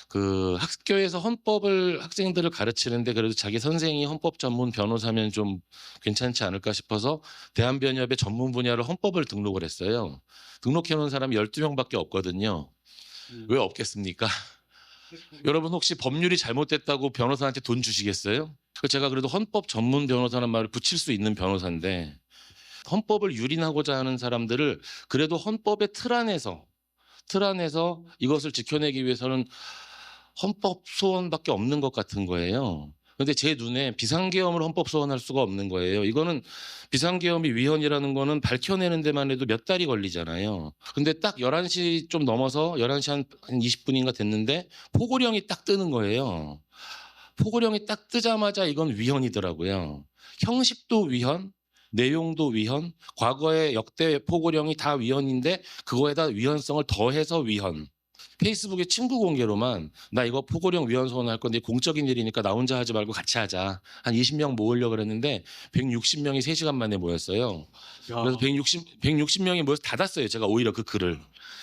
그 학교에서 헌법을 학생들을 가르치는데 그래도 자기 선생이 헌법 전문 변호사면 좀 괜찮지 않을까 싶어서 대한변협의 전문 분야로 헌법을 등록을 했어요. 등록해 놓은 사람이 12명밖에 없거든요. 왜 없겠습니까? 여러분 혹시 법률이 잘못됐다고 변호사한테 돈 주시겠어요? 제가 그래도 헌법 전문 변호사라는 말을 붙일 수 있는 변호사인데 헌법을 유린하고자 하는 사람들을 그래도 헌법의 틀 안에서 이것을 지켜내기 위해서는 헌법 소원밖에 없는 것 같은 거예요. 근데 제 눈에 비상계엄을 헌법 소원할 수가 없는 거예요. 이거는 비상계엄이 위헌이라는 거는 밝혀내는 데만 해도 몇 달이 걸리잖아요. 근데 딱 11시 좀 넘어서 11시 한 20분인가 됐는데 포고령이 딱 뜨는 거예요. 포고령이 딱 뜨자마자 이건 위헌이더라고요. 형식도 위헌, 내용도 위헌, 과거의 역대 포고령이 다 위헌인데 그거에다 위헌성을 더해서 위헌. 페이스북에 친구 공개로만 나 이거 포고령 위헌 소원할 건데 공적인 일이니까 나 혼자 하지 말고 같이 하자. 한 20명 모으려고 그랬는데 160명이 3시간 만에 모였어요. 그래서 160명이 모여서 닫았어요. 제가 오히려 그 글을.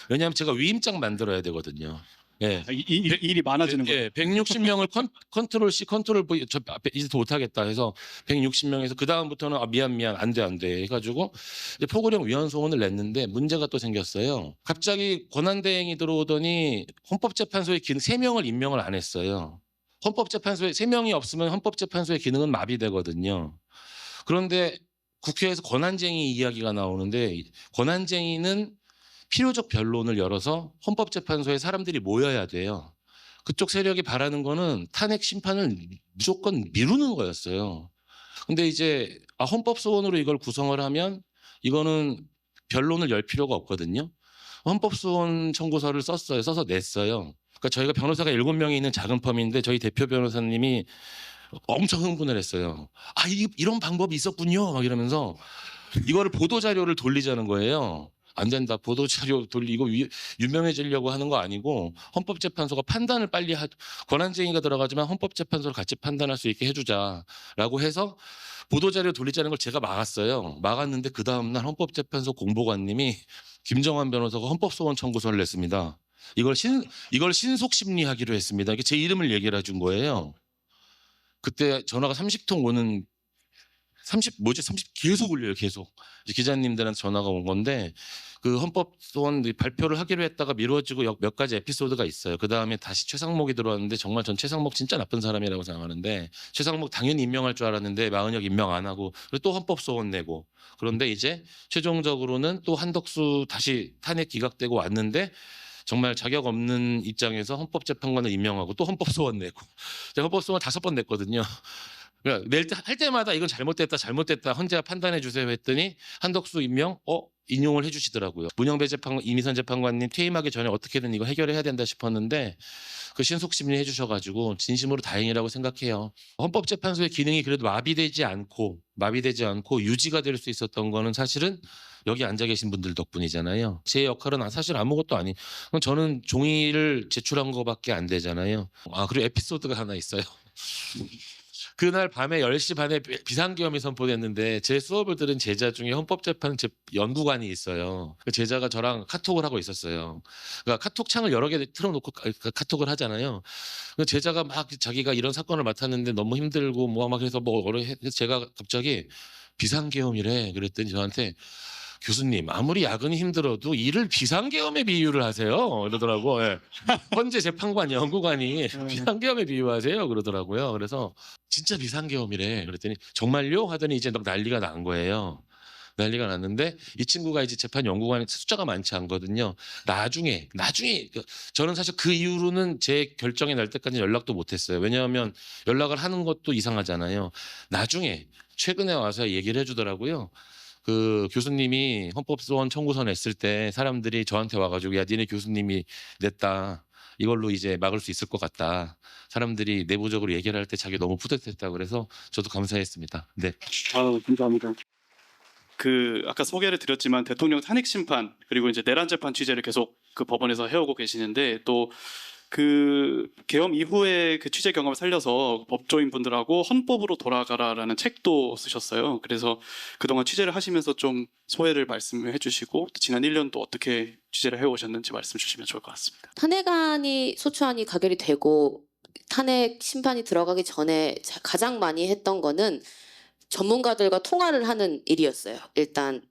왜냐하면 제가 위임장 만들어야 되거든요. 예. 일이 많아지는 거예요. 예, 160명을 컨트롤 C, 컨트롤 V 저 앞에 이제 못하겠다 해서 160명에서 그 다음부터는 미안 안 돼 해가지고 이제 포고령 위헌 소원을 냈는데 문제가 또 생겼어요. 갑자기 권한대행이 들어오더니 헌법재판소의 기능 3명을 임명을 안 했어요. 헌법재판소에 3명이 없으면 헌법재판소의 기능은 마비되거든요. 그런데 국회에서 권한쟁의 이야기가 나오는데 권한쟁의는 필요적 변론을 열어서 헌법재판소에 사람들이 모여야 돼요. 그쪽 세력이 바라는 거는 탄핵 심판을 무조건 미루는 거였어요. 근데 이제 헌법소원으로 이걸 구성을 하면 이거는 변론을 열 필요가 없거든요. 헌법소원 청구서를 써서 냈어요. 그러니까 저희가 변호사가 7명이 있는 작은 펌인데 저희 대표 변호사님이 엄청 흥분을 했어요. 이런 방법이 있었군요. 막 이러면서 이거를 보도자료를 돌리자는 거예요. 안 된다. 보도자료 돌리고 유명해지려고 하는 거 아니고 헌법재판소가 판단을 빨리 권한쟁의가 들어가지만 헌법재판소를 같이 판단할 수 있게 해주자라고 해서 보도자료 돌리자는 걸 제가 막았어요. 막았는데 그 다음날 헌법재판소 공보관님이 김정환 변호사가 헌법소원 청구서를 냈습니다. 이걸 신속심리하기로 했습니다. 이게 제 이름을 얘기를 해준 거예요. 그때 전화가 30통 오는 30 계속 울려요. 계속. 기자님들한테 전화가 온 건데 그 헌법소원 발표를 하기로 했다가 미뤄지고 몇 가지 에피소드가 있어요. 그 다음에 다시 최상목이 들어왔는데 정말 전 최상목 진짜 나쁜 사람이라고 생각하는데 최상목 당연히 임명할 줄 알았는데 마은혁 임명 안 하고 또 헌법소원 내고 그런데 이제 최종적으로는 또 한덕수 다시 탄핵 기각되고 왔는데 정말 자격 없는 입장에서 헌법재판관을 임명하고 또 헌법소원 내고 제가 헌법소원 5번 냈거든요. 할 때마다 이건 잘못됐다 헌재가 판단해 주세요 했더니 한덕수 임명 인용을 해주시더라고요. 문영배 이미선 재판관님 퇴임하기 전에 어떻게든 이거 해결해야 된다 싶었는데 그 신속심리 해주셔가지고 진심으로 다행이라고 생각해요. 헌법재판소의 기능이 그래도 마비되지 않고 유지가 될 수 있었던 거는 사실은 여기 앉아 계신 분들 덕분이잖아요. 제 역할은 사실 아무것도 저는 종이를 제출한 거밖에 안 되잖아요. 그리고 에피소드가 하나 있어요. 그날 밤에 10시 반에 비상계엄이 선포됐는데 제 수업을 들은 제자 중에 헌법재판 연구관이 있어요. 그 제자가 저랑 카톡을 하고 있었어요. 그러니까 카톡 창을 여러 개 틀어놓고 카톡을 하잖아요. 그 제자가 막 자기가 이런 사건을 맡았는데 너무 힘들고 막 그래서 제가 갑자기 비상계엄이래 그랬더니 저한테 교수님 아무리 야근이 힘들어도 일을 비상계엄에 비유를 하세요 그러더라고. 예. 헌재 재판관 연구관이 비상계엄에 비유하세요 그러더라고요. 그래서 진짜 비상계엄이래 그랬더니 정말요 하더니 이제 막 난리가 난 거예요. 난리가 났는데 이 친구가 이제 재판 연구관이 숫자가 많지 않거든요. 나중에 저는 사실 그 이후로는 제 결정이 날 때까지 연락도 못했어요. 왜냐하면 연락을 하는 것도 이상하잖아요. 나중에 최근에 와서 얘기를 해주더라고요. 그 교수님이 헌법소원 청구서 냈을 때 사람들이 저한테 와가지고 야 니네 교수님이 냈다. 이걸로 이제 막을 수 있을 것 같다. 사람들이 내부적으로 얘기를 할 때 자기 너무 뿌듯했다. 그래서 저도 감사했습니다. 네. 감사합니다. 그 아까 소개를 드렸지만 대통령 탄핵 심판 그리고 이제 내란 재판 취재를 계속 그 법원에서 해오고 계시는데 또 그 계엄 이후에 그 취재 경험을 살려서 법조인 분들하고 헌법으로 돌아가라라는 책도 쓰셨어요. 그래서 그동안 취재를 하시면서 좀 소회를 말씀해 주시고 또 지난 1년 또 어떻게 취재를 해오셨는지 말씀 주시면 좋을 것 같습니다. 탄핵안이 소추안이 가결이 되고 탄핵 심판이 들어가기 전에 가장 많이 했던 거는 전문가들과 통화를 하는 일이었어요. 일단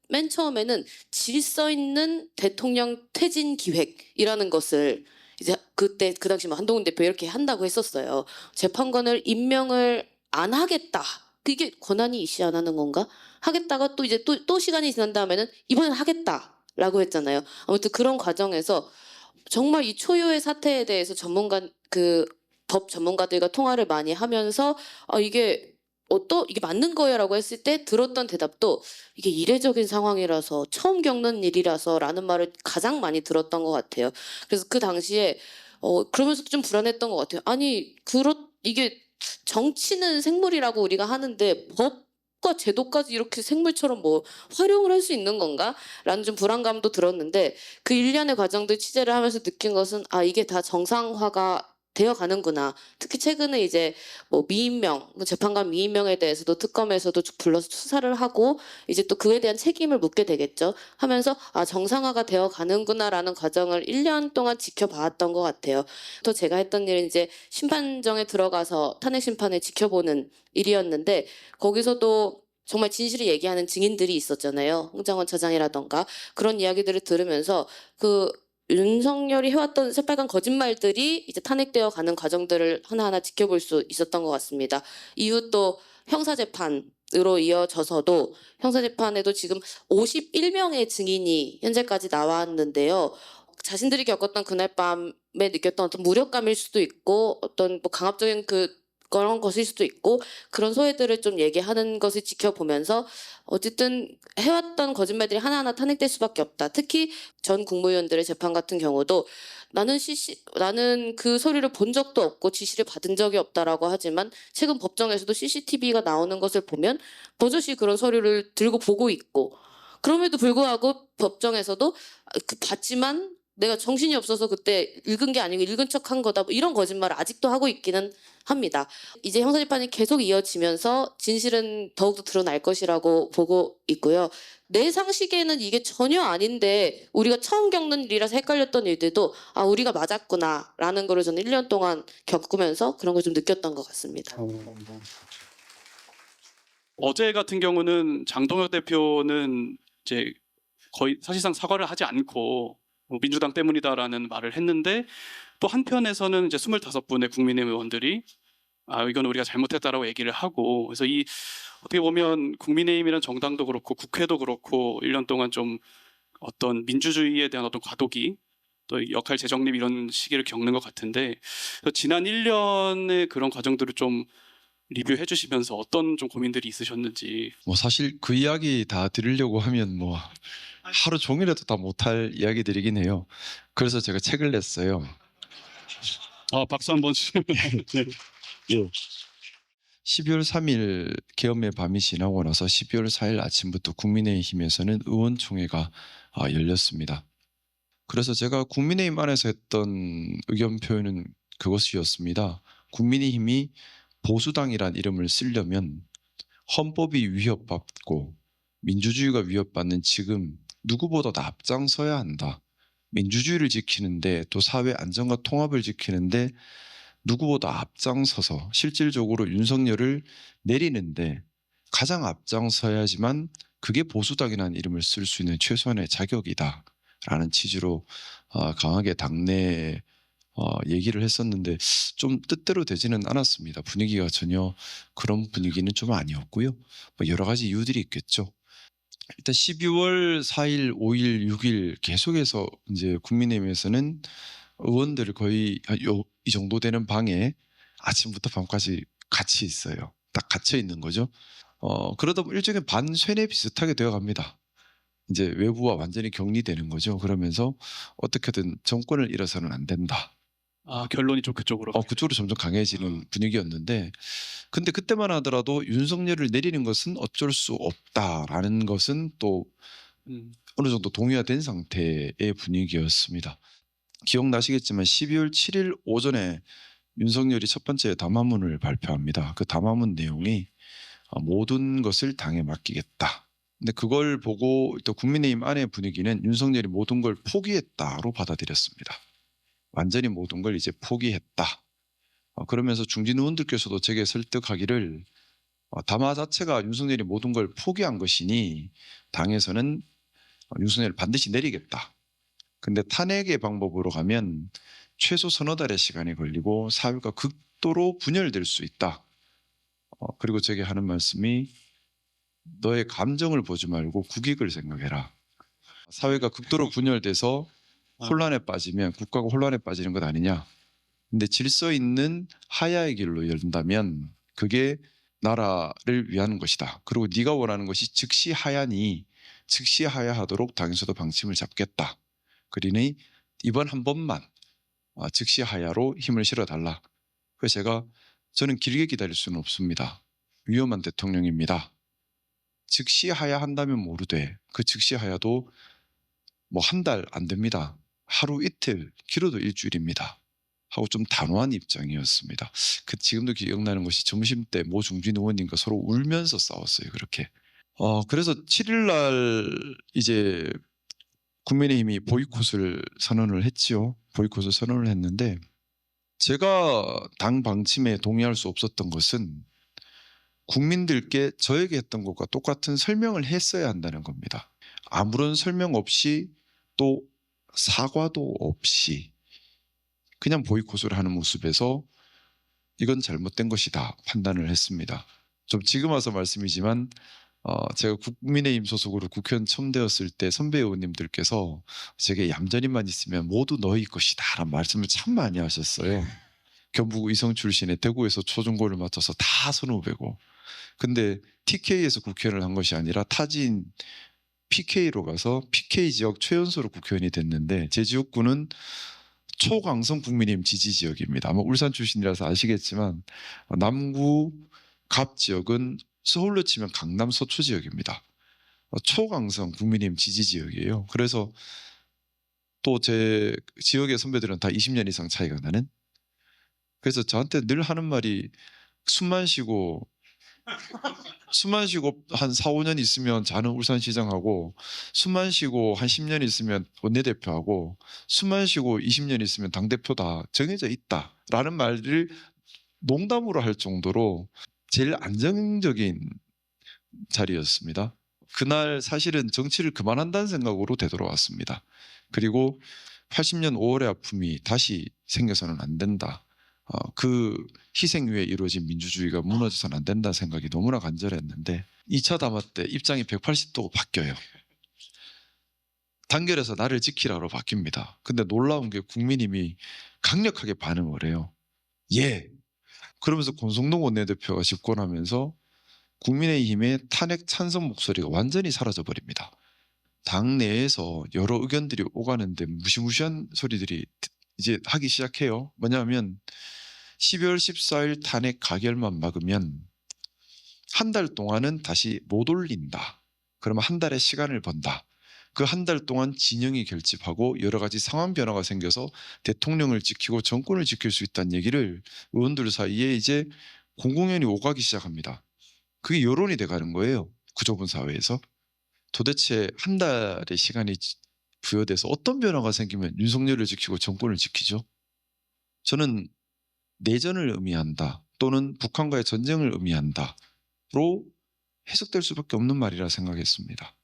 맨 처음에는 질서 있는 대통령 퇴진 기획이라는 것을 이제 그때 그 당시 뭐 한동훈 대표 이렇게 한다고 했었어요. 재판관을 임명을 안 하겠다. 그게 권한이 이시 안 하는 건가? 하겠다가 또 이제 또 시간이 지난 다음에는 이번엔 하겠다라고 했잖아요. 아무튼 그런 과정에서 정말 이 초유의 사태에 대해서 법 전문가들과 통화를 많이 하면서 이게 맞는 거예요라고 했을 때 들었던 대답도 이게 이례적인 상황이라서 처음 겪는 일이라서라는 말을 가장 많이 들었던 것 같아요. 그래서 그 당시에 그러면서도 좀 불안했던 것 같아요. 아니 이게 정치는 생물이라고 우리가 하는데 법과 제도까지 이렇게 생물처럼 뭐 활용을 할 수 있는 건가? 라는 좀 불안감도 들었는데 그 일련의 과정들 취재를 하면서 느낀 것은 이게 다 정상화가 되어 가는구나. 특히 최근에 이제 뭐 미임명, 재판관 미임명에 대해서도 특검에서도 불러서 수사를 하고 이제 또 그에 대한 책임을 묻게 되겠죠. 하면서 정상화가 되어 가는구나라는 과정을 1년 동안 지켜봤던 것 같아요. 또 제가 했던 일은 이제 심판정에 들어가서 탄핵 심판을 지켜보는 일이었는데 거기서도 정말 진실을 얘기하는 증인들이 있었잖아요. 홍장원 차장이라던가 그런 이야기들을 들으면서 윤석열이 해왔던 새빨간 거짓말들이 이제 탄핵되어 가는 과정들을 하나하나 지켜볼 수 있었던 것 같습니다. 이후 또 형사재판으로 이어져서도 형사재판에도 지금 51명의 증인이 현재까지 나왔는데요. 자신들이 겪었던 그날 밤에 느꼈던 어떤 무력감일 수도 있고 어떤 뭐 강압적인 그런 것일 수도 있고 그런 소외들을 좀 얘기하는 것을 지켜보면서 어쨌든 해왔던 거짓말들이 하나하나 탄핵될 수밖에 없다. 특히 전 국무위원들의 재판 같은 경우도 나는 그 서류를 본 적도 없고 지시를 받은 적이 없다라고 하지만 최근 법정에서도 CCTV가 나오는 것을 보면 버젓이 그런 서류를 들고 보고 있고 그럼에도 불구하고 법정에서도 봤지만 내가 정신이 없어서 그때 읽은 게 아니고 읽은 척한 거다. 뭐 이런 거짓말을 아직도 하고 있기는 합니다. 이제 형사재판이 계속 이어지면서 진실은 더욱더 드러날 것이라고 보고 있고요. 내 상식에는 이게 전혀 아닌데 우리가 처음 겪는 일이라서 헷갈렸던 일들도 우리가 맞았구나라는 거를 저는 1년 동안 겪으면서 그런 걸 좀 느꼈던 것 같습니다. 어제 같은 경우는 장동혁 대표는 이제 거의 사실상 사과를 하지 않고 민주당 때문이다라는 말을 했는데 또 한편에서는 이제 25분의 국민의힘 의원들이 이건 우리가 잘못했다라고 얘기를 하고 그래서 이 어떻게 보면 국민의힘이란 정당도 그렇고 국회도 그렇고 1년 동안 좀 어떤 민주주의에 대한 어떤 과도기 또 역할 재정립 이런 시기를 겪는 것 같은데 지난 1년의 그런 과정들을 좀 리뷰해 주시면서 어떤 좀 고민들이 있으셨는지. 사실 그 이야기 다 들으려고 하면 하루 종일에도 다 못할 이야기들이긴 해요. 그래서 제가 책을 냈어요. 박수 한번 주시면. 네. 12월 3일 계엄의 밤이 지나고 나서 12월 4일 아침부터 국민의힘에서는 의원총회가 열렸습니다. 그래서 제가 국민의힘 안에서 했던 의견 표현은 그것이었습니다. 국민의힘이 보수당이란 이름을 쓰려면 헌법이 위협받고 민주주의가 위협받는 지금 누구보다 앞장서야 한다. 민주주의를 지키는데 또 사회 안정과 통합을 지키는데 누구보다 앞장서서 실질적으로 윤석열을 내리는데 가장 앞장서야지만 그게 보수당이라는 이름을 쓸 수 있는 최소한의 자격이다라는 취지로 강하게 당내에 얘기를 했었는데 좀 뜻대로 되지는 않았습니다. 분위기가 전혀 그런 분위기는 좀 아니었고요. 여러 가지 이유들이 있겠죠. 일단 12월 4일, 5일, 6일 계속해서 이제 국민의힘에서는 의원들을 거의 이 정도 되는 방에 아침부터 밤까지 같이 있어요. 딱 갇혀 있는 거죠. 그러다 보면 일종의 반쇠뇌 비슷하게 되어 갑니다. 이제 외부와 완전히 격리되는 거죠. 그러면서 어떻게든 정권을 잃어서는 안 된다. 결론이 좀 그쪽으로. 그쪽으로 점점 강해지는 분위기였는데, 근데 그때만 하더라도 윤석열을 내리는 것은 어쩔 수 없다라는 것은 또 어느 정도 동의가 된 상태의 분위기였습니다. 기억나시겠지만 12월 7일 오전에 윤석열이 첫 번째 담화문을 발표합니다. 그 담화문 내용이 모든 것을 당에 맡기겠다. 근데 그걸 보고 또 국민의힘 안의 분위기는 윤석열이 모든 걸 포기했다로 받아들였습니다. 완전히 모든 걸 이제 포기했다. 그러면서 중진 의원들께서도 제게 설득하기를 담화 자체가 윤석열이 모든 걸 포기한 것이니 당에서는 윤석열을 반드시 내리겠다. 근데 탄핵의 방법으로 가면 최소 서너 달의 시간이 걸리고 사회가 극도로 분열될 수 있다. 그리고 제게 하는 말씀이 너의 감정을 보지 말고 국익을 생각해라. 사회가 극도로 분열돼서 혼란에 빠지면 국가가 혼란에 빠지는 것 아니냐. 근데 질서 있는 하야의 길로 열린다면 그게 나라를 위한 것이다. 그리고 네가 원하는 것이 즉시 하야니 즉시 하야하도록 당에서도 방침을 잡겠다. 그러니 이번 한 번만 즉시 하야로 힘을 실어달라. 그래서 저는 길게 기다릴 수는 없습니다. 위험한 대통령입니다. 즉시 하야한다면 모르되 그 즉시 하야도 뭐 한 달 안 됩니다. 하루 이틀, 길어도 일주일입니다. 하고 좀 단호한 입장이었습니다. 지금도 기억나는 것이 점심때 모 중진 의원님과 서로 울면서 싸웠어요. 그렇게. 그래서 7일 날 이제 국민의힘이 보이콧을 선언을 했지요. 보이콧을 선언을 했는데 제가 당 방침에 동의할 수 없었던 것은 국민들께 저에게 했던 것과 똑같은 설명을 했어야 한다는 겁니다. 아무런 설명 없이 또 사과도 없이 그냥 보이콧을 하는 모습에서 이건 잘못된 것이다 판단을 했습니다. 좀 지금 와서 말씀이지만 제가 국민의힘 소속으로 국회의원 처음 되었을 때 선배 의원님들께서 제게 얌전히만 있으면 모두 너희 것이다 라는 말씀을 참 많이 하셨어요. 경북 의성 출신의 대구에서 초중고를 마쳐서 다 선후배고, 근데 TK에서 국회의원을 한 것이 아니라 타지인 PK로 가서 PK 지역 최연소로 국회의원이 됐는데 제 지역구는 초강성 국민의힘 지지 지역입니다. 아마 울산 출신이라서 아시겠지만 남구 갑 지역은 서울로 치면 강남 서초 지역입니다. 초강성 국민의힘 지지 지역이에요. 그래서 또 제 지역의 선배들은 다 20년 이상 차이가 나는. 그래서 저한테 늘 하는 말이 숨만 쉬고 한 4, 5년 있으면 자는 울산시장하고, 숨만 쉬고 한 10년 있으면 원내대표하고, 숨만 쉬고 20년 있으면 당대표다 정해져 있다라는 말을 농담으로 할 정도로 제일 안정적인 자리였습니다. 그날 사실은 정치를 그만한다는 생각으로 되돌아왔습니다. 그리고 80년 5월의 아픔이 다시 생겨서는 안 된다. 그 희생 위에 이루어진 민주주의가 무너져서는 안 된다는 생각이 너무나 간절했는데 2차 담화 때 입장이 180도 바뀌어요. 단결해서 나를 지키라로 바뀝니다. 근데 놀라운 게 국민의힘이 강력하게 반응을 해요. 예. 그러면서 권성동 원내대표가 집권하면서 국민의힘의 탄핵 찬성 목소리가 완전히 사라져버립니다. 당 내에서 여러 의견들이 오가는데 무시무시한 소리들이 이제 하기 시작해요. 뭐냐면 12월 14일 탄핵 가결만 막으면 한 달 동안은 다시 못 올린다. 그러면 한 달의 시간을 번다. 그 한 달 동안 진영이 결집하고 여러 가지 상황 변화가 생겨서 대통령을 지키고 정권을 지킬 수 있다는 얘기를 의원들 사이에 이제 공공연히 오가기 시작합니다. 그게 여론이 돼가는 거예요. 구조분 사회에서. 도대체 한 달의 시간이 부여돼서 어떤 변화가 생기면 윤석열을 지키고 정권을 지키죠? 저는 내전을 의미한다 또는 북한과의 전쟁을 의미한다로 해석될 수밖에 없는 말이라 생각했습니다.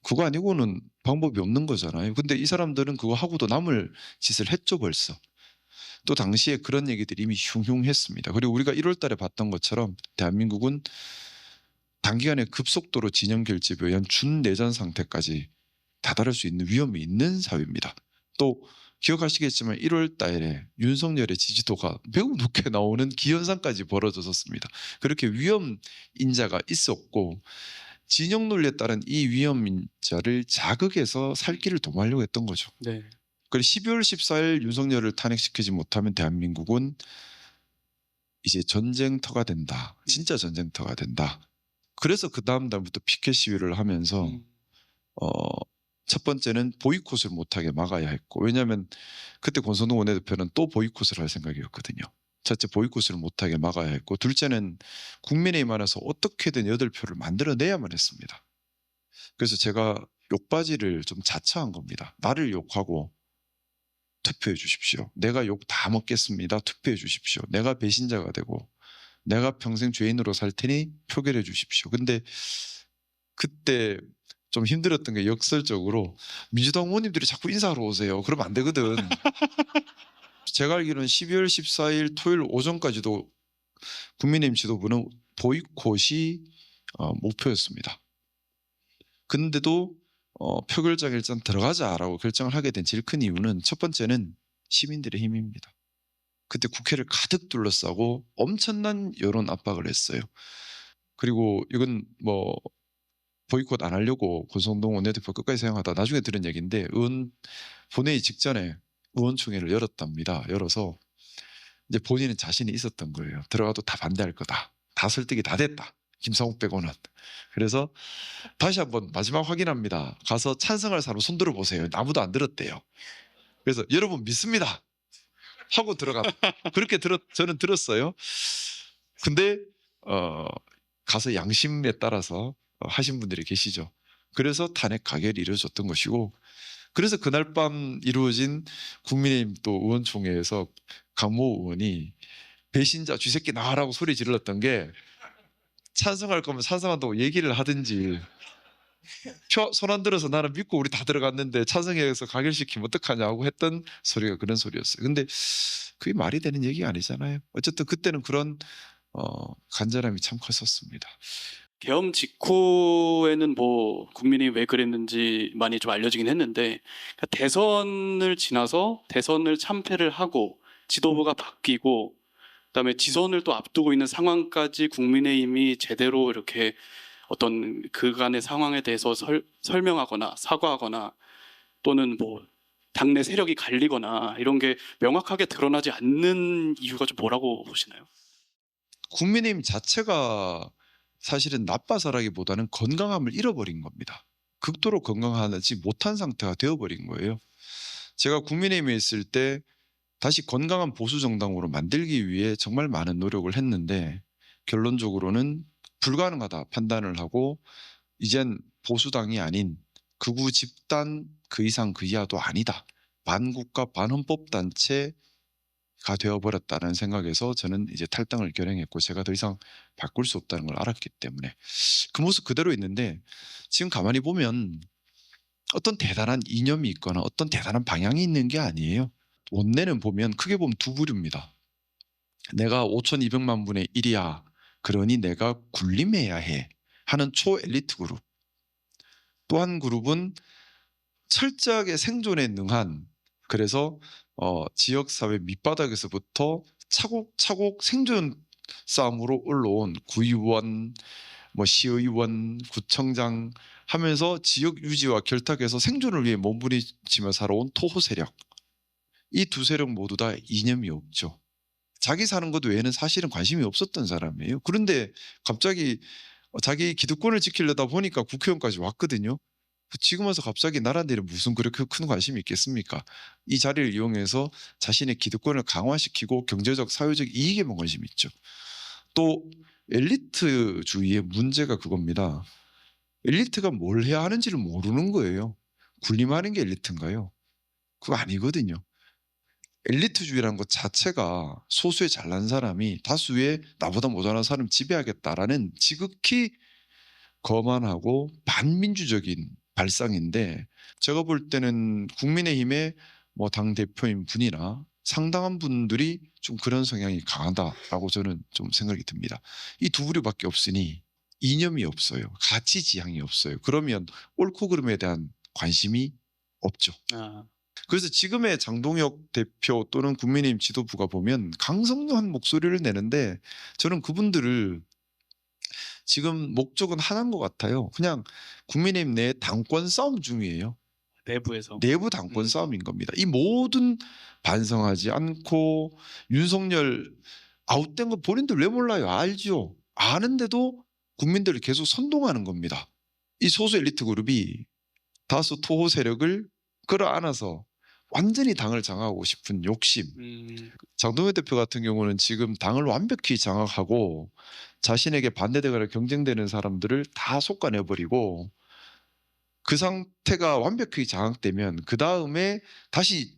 그거 아니고는 방법이 없는 거잖아요. 근데 이 사람들은 그거 하고도 남을 짓을 했죠 벌써. 또 당시에 그런 얘기들이 이미 흉흉했습니다. 그리고 우리가 1월 달에 봤던 것처럼 대한민국은 단기간에 급속도로 진영 결집에 의한 준내전 상태까지 다다를 수 있는 위험이 있는 사회입니다. 또 기억하시겠지만 1월 달에 윤석열의 지지도가 매우 높게 나오는 기현상까지 벌어졌습니다. 그렇게 위험 인자가 있었고 진영 논리에 따른 이 위험 인자를 자극해서 살 길을 도모하려고 했던 거죠. 네. 그리고 12월 14일 윤석열을 탄핵시키지 못하면 대한민국은 이제 전쟁터가 된다. 진짜 전쟁터가 된다. 그래서 그 다음 달부터 피켓 시위를 하면서 첫 번째는 보이콧을 못하게 막아야 했고, 왜냐하면 그때 권성동 원내대표는 또 보이콧을 할 생각이었거든요. 첫째, 보이콧을 못하게 막아야 했고, 둘째는 국민의힘 안에서 어떻게든 8표를 만들어내야만 했습니다. 그래서 제가 욕바지를 좀 자처한 겁니다. 나를 욕하고 투표해 주십시오. 내가 욕 다 먹겠습니다. 투표해 주십시오. 내가 배신자가 되고 내가 평생 죄인으로 살 테니 표결해 주십시오. 근데 그때 좀 힘들었던 게 역설적으로 민주당 의원님들이 자꾸 인사하러 오세요. 그러면 안 되거든. 제가 알기로는 12월 14일 토요일 오전까지도 국민의힘 지도부는 보이콧이 목표였습니다. 근데도 표결장에 일단 들어가자라고 결정을 하게 된 제일 큰 이유는 첫 번째는 시민들의 힘입니다. 그때 국회를 가득 둘러싸고 엄청난 여론 압박을 했어요. 그리고 이건 뭐 보이콧 안 하려고 권성동 원내대표 끝까지 생각하다 나중에 들은 얘기인데 의원 본회의 직전에 의원총회를 열었답니다. 열어서 이제 본인은 자신이 있었던 거예요. 들어가도 다 반대할 거다. 다 설득이 다 됐다. 김상욱 빼고는. 그래서 다시 한번 마지막 확인합니다. 가서 찬성할 사람 손 들어보세요. 아무도 안 들었대요. 그래서 여러분 믿습니다 하고 그렇게 저는 들었어요. 근데 가서 양심에 따라서 하신 분들이 계시죠. 그래서 탄핵 가결이 이루어졌던 것이고, 그래서 그날 밤 이루어진 국민의힘 또 의원총회에서 강모 의원이 배신자 쥐새끼 나와라고 소리 질렀던 게, 찬성할 거면 찬성한다고 얘기를 하든지, 손 안 들어서 나는 믿고 우리 다 들어갔는데 찬성해서 가결시키면 어떡하냐고 했던 소리가 그런 소리였어요. 근데 그게 말이 되는 얘기가 아니잖아요. 어쨌든 그때는 그런 간절함이 참 컸었습니다. 계엄 직후에는 뭐 국민이 왜 그랬는지 많이 좀 알려지긴 했는데, 그러니까 대선을 지나서 대선을 참패를 하고 지도부가 바뀌고 그다음에 지선을 또 앞두고 있는 상황까지 국민의힘이 제대로 이렇게 어떤 그간의 상황에 대해서 설명하거나 사과하거나 또는 뭐 당내 세력이 갈리거나 이런 게 명확하게 드러나지 않는 이유가 좀 뭐라고 보시나요? 국민의힘 자체가 사실은 나빠서라기보다는 건강함을 잃어버린 겁니다. 극도로 건강하지 못한 상태가 되어버린 거예요. 제가 국민의힘에 있을 때 다시 건강한 보수 정당으로 만들기 위해 정말 많은 노력을 했는데, 결론적으로는 불가능하다 판단을 하고 이젠 보수당이 아닌 극우 집단 그 이상 그 이하도 아니다, 반국가 반헌법 단체가 되어버렸다는 생각에서 저는 이제 탈당을 결행했고, 제가 더 이상 바꿀 수 없다는 걸 알았기 때문에 그 모습 그대로 있는데, 지금 가만히 보면 어떤 대단한 이념이 있거나 어떤 대단한 방향이 있는 게 아니에요. 원내는 보면 크게 보면 두 부류입니다. 내가 5,200만 분의 1이야. 그러니 내가 군림해야 해 하는 초엘리트 그룹. 또 한 그룹은 철저하게 생존에 능한, 그래서 지역사회 밑바닥에서부터 차곡차곡 생존 싸움으로 올라온 구의원, 뭐 시의원, 구청장 하면서 지역 유지와 결탁해서 생존을 위해 몸부림치며 살아온 토호 세력. 이 두 세력 모두 다 이념이 없죠. 자기 사는 것 외에는 사실은 관심이 없었던 사람이에요. 그런데 갑자기 자기 기득권을 지키려다 보니까 국회의원까지 왔거든요. 지금 와서 갑자기 나라들이 무슨 그렇게 큰 관심이 있겠습니까? 이 자리를 이용해서 자신의 기득권을 강화시키고 경제적, 사회적 이익에만 관심이 있죠. 또 엘리트주의의 문제가 그겁니다. 엘리트가 뭘 해야 하는지를 모르는 거예요. 군림하는 게 엘리트인가요? 그거 아니거든요. 엘리트주의라는 것 자체가 소수의 잘난 사람이 다수의 나보다 모자란 사람 지배하겠다라는 지극히 거만하고 반민주적인 발상인데, 제가 볼 때는 국민의힘의 뭐 당 대표인 분이나 상당한 분들이 좀 그런 성향이 강하다라고 저는 좀 생각이 듭니다. 이 두 부류밖에 없으니 이념이 없어요. 가치 지향이 없어요. 그러면 옳고 그름에 대한 관심이 없죠. 그래서 지금의 장동혁 대표 또는 국민의힘 지도부가 보면 강성한 목소리를 내는데, 저는 그분들을 지금 목적은 하나인 것 같아요. 그냥 국민의힘 내 당권 싸움 중이에요. 내부에서. 내부 당권 싸움인 겁니다. 이 모든 반성하지 않고 윤석열 아웃된 거 본인들 왜 몰라요? 알죠. 아는데도 국민들을 계속 선동하는 겁니다. 이 소수 엘리트 그룹이 다수 토호 세력을 끌어안아서 완전히 당을 장악하고 싶은 욕심. 장동현 대표 같은 경우는 지금 당을 완벽히 장악하고 자신에게 반대되거나 경쟁되는 사람들을 다 솎아내버리고 그 상태가 완벽히 장악되면 그 다음에 다시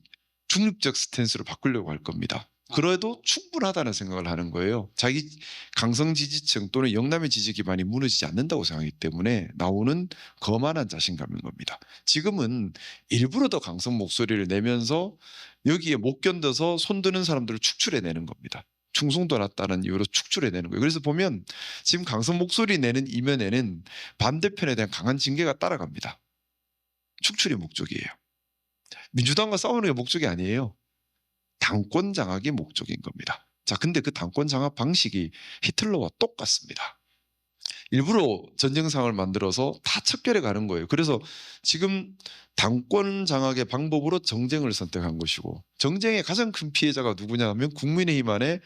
중립적 스탠스로 바꾸려고 할 겁니다. 그래도 충분하다는 생각을 하는 거예요. 자기 강성 지지층 또는 영남의 지지 기반이 무너지지 않는다고 생각하기 때문에 나오는 거만한 자신감인 겁니다. 지금은 일부러 더 강성 목소리를 내면서 여기에 못 견뎌서 손드는 사람들을 축출해내는 겁니다. 충성도 났다는 이유로 축출해내는 거예요. 그래서 보면 지금 강성 목소리 내는 이면에는 반대편에 대한 강한 징계가 따라갑니다. 축출이 목적이에요. 민주당과 싸우는 게 목적이 아니에요. 당권 장악이 목적인 겁니다. 자, 근데 그 당권 장악 방식이 히틀러와 똑같습니다. 일부러 전쟁 상황을 만들어서 다 척결해 가는 거예요. 그래서 지금 당권 장악의 방법으로 정쟁을 선택한 것이고 정쟁의 가장 큰 피해자가 누구냐 하면 국민의힘 안에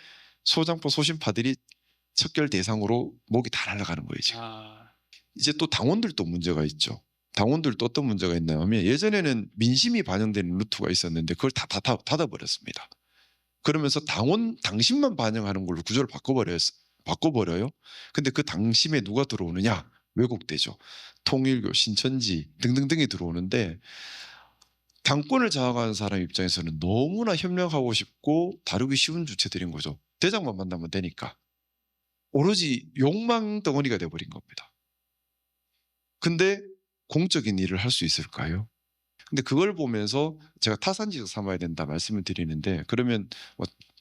소장파 소신파들이 척결 대상으로 목이 다 날아가는 거예요. 지금. 이제 또 당원들도 문제가 있죠. 당원들도 어떤 문제가 있냐 하면 예전에는 민심이 반영되는 루트가 있었는데 그걸 다 닫아버렸습니다. 그러면서 당심만 반영하는 걸로 구조를 바꿔버려요. 근데 그 당심에 누가 들어오느냐? 왜곡되죠. 통일교, 신천지 등등등이 들어오는데 당권을 장악하는 사람 입장에서는 너무나 협력하고 싶고 다루기 쉬운 주체들인 거죠. 대장만 만나면 되니까. 오로지 욕망 덩어리가 돼버린 겁니다. 근데 공적인 일을 할 수 있을까요? 근데 그걸 보면서 제가 타산지적 삼아야 된다 말씀을 드리는데 그러면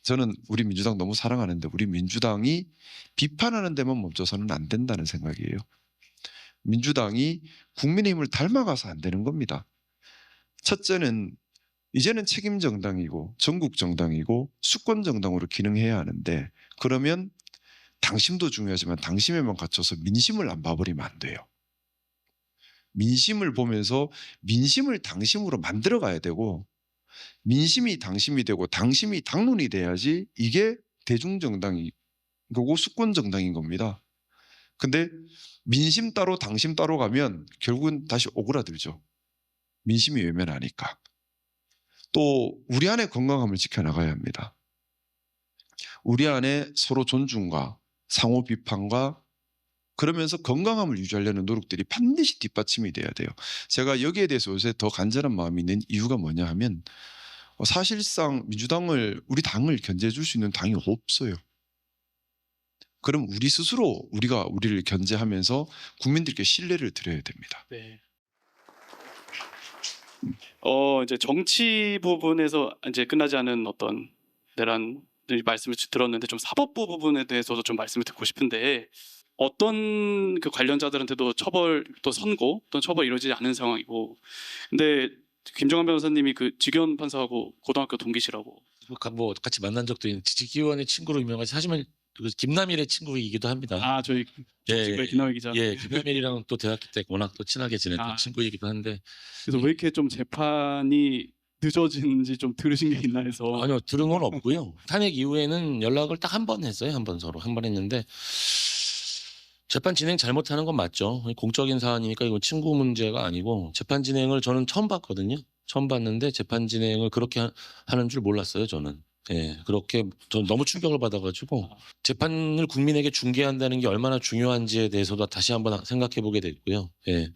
저는 우리 민주당 너무 사랑하는데 우리 민주당이 비판하는 데만 멈춰서는 안 된다는 생각이에요. 민주당이 국민의힘을 닮아가서 안 되는 겁니다. 첫째는 이제는 책임 정당이고 전국 정당이고 수권 정당으로 기능해야 하는데 그러면 당심도 중요하지만 당심에만 갇혀서 민심을 안 봐버리면 안 돼요. 민심을 보면서 민심을 당심으로 만들어 가야 되고 민심이 당심이 되고 당심이 당론이 돼야지 이게 대중정당이 그리고 수권정당인 겁니다. 근데 민심 따로 당심 따로 가면 결국은 다시 오그라들죠. 민심이 외면하니까. 또 우리 안에 건강함을 지켜나가야 합니다. 우리 안에 서로 존중과 상호 비판과 그러면서 건강함을 유지하려는 노력들이 반드시 뒷받침이 돼야 돼요. 제가 여기에 대해서 요새 더 간절한 마음이 있는 이유가 뭐냐 하면 사실상 민주당을 우리 당을 견제해 줄 수 있는 당이 없어요. 그럼 우리 스스로 우리가 우리를 견제하면서 국민들께 신뢰를 드려야 됩니다. 네. 이제 정치 부분에서 이제 끝나지 않은 어떤 내란 말씀을 들었는데 좀 사법부 부분에 대해서도 좀 말씀을 듣고 싶은데 어떤 그 관련자들한테도 처벌 또 선고 또는 처벌이 이루어지지 않은 상황이고 근데 김정한 변호사님이 그 직원 판사하고 고등학교 동기시라고 뭐 같이 만난 적도 있는 지식기원의 친구로 유명하지 하지만 그 김남일의 친구이기도 합니다. 아 저희 친구의 김남일 기자. 예, 김남일이랑 또 대학교 때 워낙 또 친하게 지냈던 친구이기도 한데 그래서 왜 이렇게 좀 재판이 늦어지는지 좀 들으신 게 있나 해서. 아니요 들은 건 없고요. 탄핵 이후에는 연락을 딱 한 번 했어요. 한 번 서로 한 번 했는데 재판 진행 잘못하는 건 맞죠. 공적인 사안이니까 이건 친구 문제가 아니고 재판 진행을 저는 처음 봤거든요. 처음 봤는데 재판 진행을 그렇게 하는 줄 몰랐어요. 저는. 예, 그렇게 저는 너무 충격을 받아가지고 재판을 국민에게 중개한다는 게 얼마나 중요한지에 대해서도 다시 한번 생각해 보게 됐고요. 예,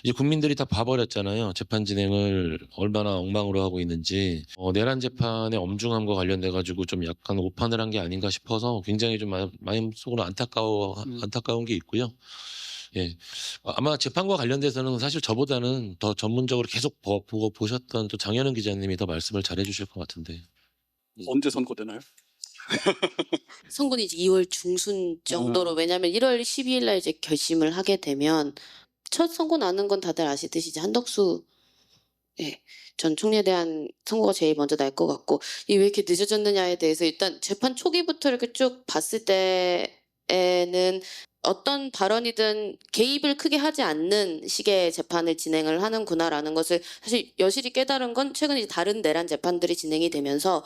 이제 국민들이 다 봐버렸잖아요. 재판 진행을 얼마나 엉망으로 하고 있는지 내란 재판의 엄중함과 관련돼 가지고 좀 약간 오판을 한 게 아닌가 싶어서 굉장히 좀 마음속으로 안타까운 게 있고요. 예, 아마 재판과 관련돼서는 사실 저보다는 더 전문적으로 계속 보고 보셨던 또 장현은 기자님이 더 말씀을 잘해주실 것 같은데. 언제 선고되나요? 선고는 이제 2월 중순 정도로 왜냐하면 1월 12일 날 이제 결심을 하게 되면 첫 선고 나는 건 다들 아시듯이 이제 한덕수 전 총리에 대한 선고가 제일 먼저 날 것 같고 이 왜 이렇게 늦어졌느냐에 대해서 일단 재판 초기부터 이렇게 쭉 봤을 때에는 어떤 발언이든 개입을 크게 하지 않는 식의 재판을 진행을 하는구나라는 것을 사실 여실히 깨달은 건 최근 이제 다른 내란 재판들이 진행이 되면서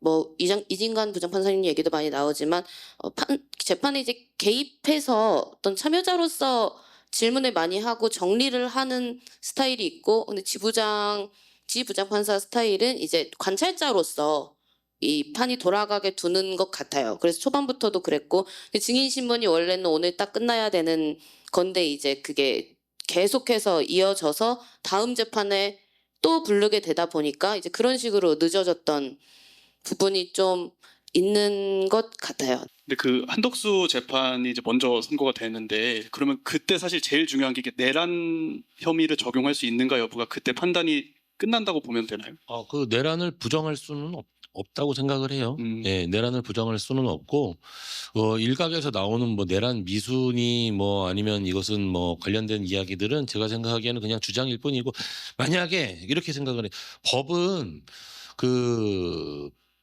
뭐 이진관 부장판사님 얘기도 많이 나오지만 재판에 이제 개입해서 어떤 참여자로서 질문을 많이 하고 정리를 하는 스타일이 있고, 근데 지 부장판사 스타일은 이제 관찰자로서 이 판이 돌아가게 두는 것 같아요. 그래서 초반부터도 그랬고, 증인 신문이 원래는 오늘 딱 끝나야 되는 건데 이제 그게 계속해서 이어져서 다음 재판에 또 부르게 되다 보니까 이제 그런 식으로 늦어졌던 부분이 좀 있는 것 같아요. 근데 그 한덕수 재판이 이제 먼저 선고가 되는데 그러면 그때 사실 제일 중요한 게 이게 내란 혐의를 적용할 수 있는가 여부가 그때 판단이 끝난다고 보면 되나요? 그 내란을 부정할 수는 없다고 생각을 해요. 예, 내란을 부정할 수는 없고 일각에서 나오는 뭐 내란 미순이 뭐 아니면 이것은 뭐 관련된 이야기들은 제가 생각하기에는 그냥 주장일 뿐이고, 만약에 이렇게 생각을 해, 법은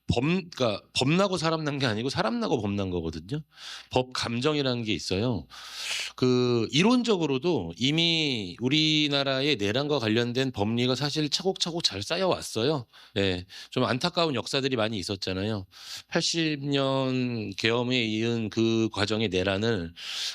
그러니까 법나고 사람 난 게 아니고 사람 나고 법 난 거거든요. 법 감정이라는 게 있어요. 이론적으로도 이미 우리나라의 내란과 관련된 법리가 사실 차곡차곡 잘 쌓여왔어요. 네, 좀 안타까운 역사들이 많이 있었잖아요. 80년 계엄에 이은 그 과정의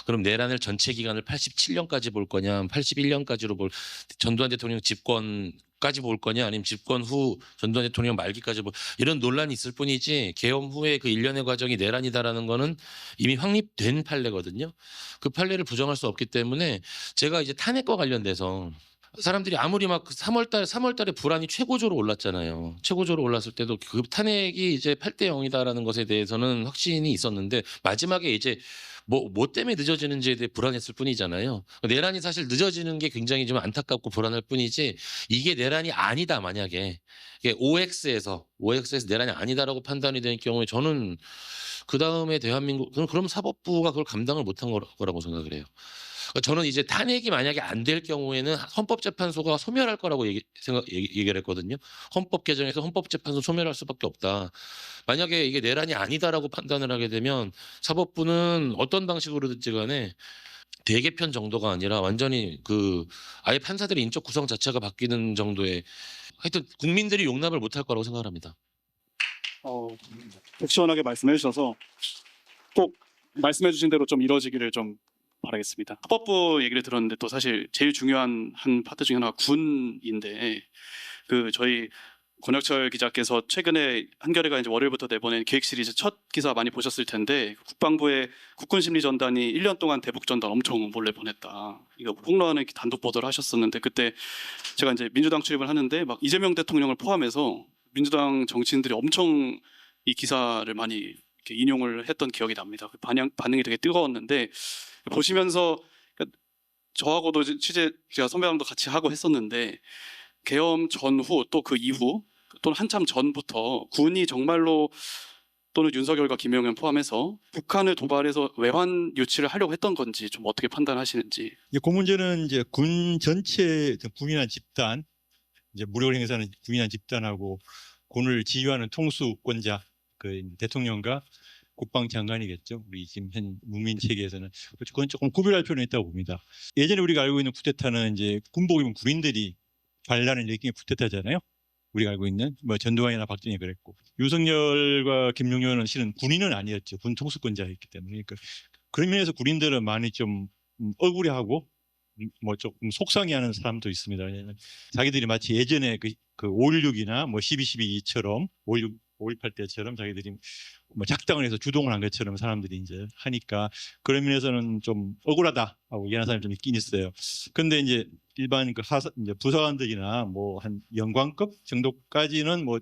그럼 내란을 전체 기간을 87년까지 볼 거냐, 81년까지로 전두환 대통령 집권까지 볼 거냐, 아니면 집권 후 전두환 대통령 말기까지 이런 논란이 있을 뿐이지, 계엄 후에 그 일련의 과정이 내란이다라는 거는 이미 확립된 판례거든요. 그 판례를 부정할 수 없기 때문에 제가 이제 탄핵과 관련돼서 사람들이 아무리 막 3월달에 불안이 최고조로 올랐잖아요. 최고조로 올랐을 때도 그 탄핵이 이제 8대 0이다라는 것에 대해서는 확신이 있었는데, 마지막에 이제 뭐 때문에 늦어지는지에 대해 불안했을 뿐이잖아요. 내란이 사실 늦어지는 게 굉장히 좀 안타깝고 불안할 뿐이지, 이게 내란이 아니다, 만약에 이게 OX에서 내란이 아니다라고 판단이 될 경우에 저는 그 다음에 그럼 사법부가 그걸 감당을 못한 거라고 생각을 해요. 저는 이제 탄핵이 만약에 안 될 경우에는 헌법재판소가 소멸할 거라고 얘기를 했거든요. 헌법 개정에서 헌법재판소 소멸할 수밖에 없다. 만약에 이게 내란이 아니다라고 판단을 하게 되면 사법부는 어떤 방식으로든지 간에 대개편 정도가 아니라 완전히 아예 판사들의 인적 구성 자체가 바뀌는 정도의, 하여튼 국민들이 용납을 못할 거라고 생각합니다. 시원하게 말씀해 주셔서 꼭 말씀해 주신 대로 좀 이루어지기를 좀 바라겠습니다. 헌법부 얘기를 들었는데 또 사실 제일 중요한 한 파트 중에 하나가 군인데, 저희 권혁철 기자께서 최근에 한겨레가 이제 월요일부터 내보낸 기획 시리즈 첫 기사 많이 보셨을 텐데, 국방부의 국군심리전단이 1년 동안 대북전단 엄청 몰래 보냈다, 이거 폭로하는 단독 보도를 하셨었는데, 그때 제가 이제 민주당 출입을 하는데 막 이재명 대통령을 포함해서 민주당 정치인들이 엄청 이 기사를 많이 이렇게 인용을 했던 기억이 납니다. 반응이 되게 뜨거웠는데, 보시면서 저하고도 제가 선배랑도 같이 하고 했었는데, 계엄 전후 또 그 이후 또는 한참 전부터 군이 정말로 또는 윤석열과 김영현 포함해서 북한을 도발해서 외환 유치를 하려고 했던 건지 좀 어떻게 판단하시는지. 그 문제는 이제 군 전체 군인한 집단, 이제 무력을 행사하는 군인한 집단하고 군을 지휘하는 통수권자 대통령과 국방장관이겠죠. 우리 지금 현 국민 체계에서는 그건 조금 구별할 필요는 있다고 봅니다. 예전에 우리가 알고 있는 쿠데타는 이제 군복 입은 군인들이 반란을 일으킨 게 쿠데타잖아요. 우리가 알고 있는 뭐 전두환이나 박정희 그랬고, 윤석열과 김용현은 실은 군인은 아니었죠. 군 통수권자였기 때문에. 그런 면에서 군인들은 많이 좀 억울해하고 뭐 조금 속상해하는 사람도 있습니다. 왜냐하면 자기들이 마치 예전에 그 5.16이나 뭐 12.12처럼 5.18 때처럼 자기들이 뭐 작당을 해서 주동을 한 것처럼 사람들이 이제 하니까, 그런 면에서는 좀 억울하다고 얘기하는 사람이 좀 있긴 있어요. 근데 이제 일반 이제 부사관들이나 뭐 한 영관급 정도까지는 뭐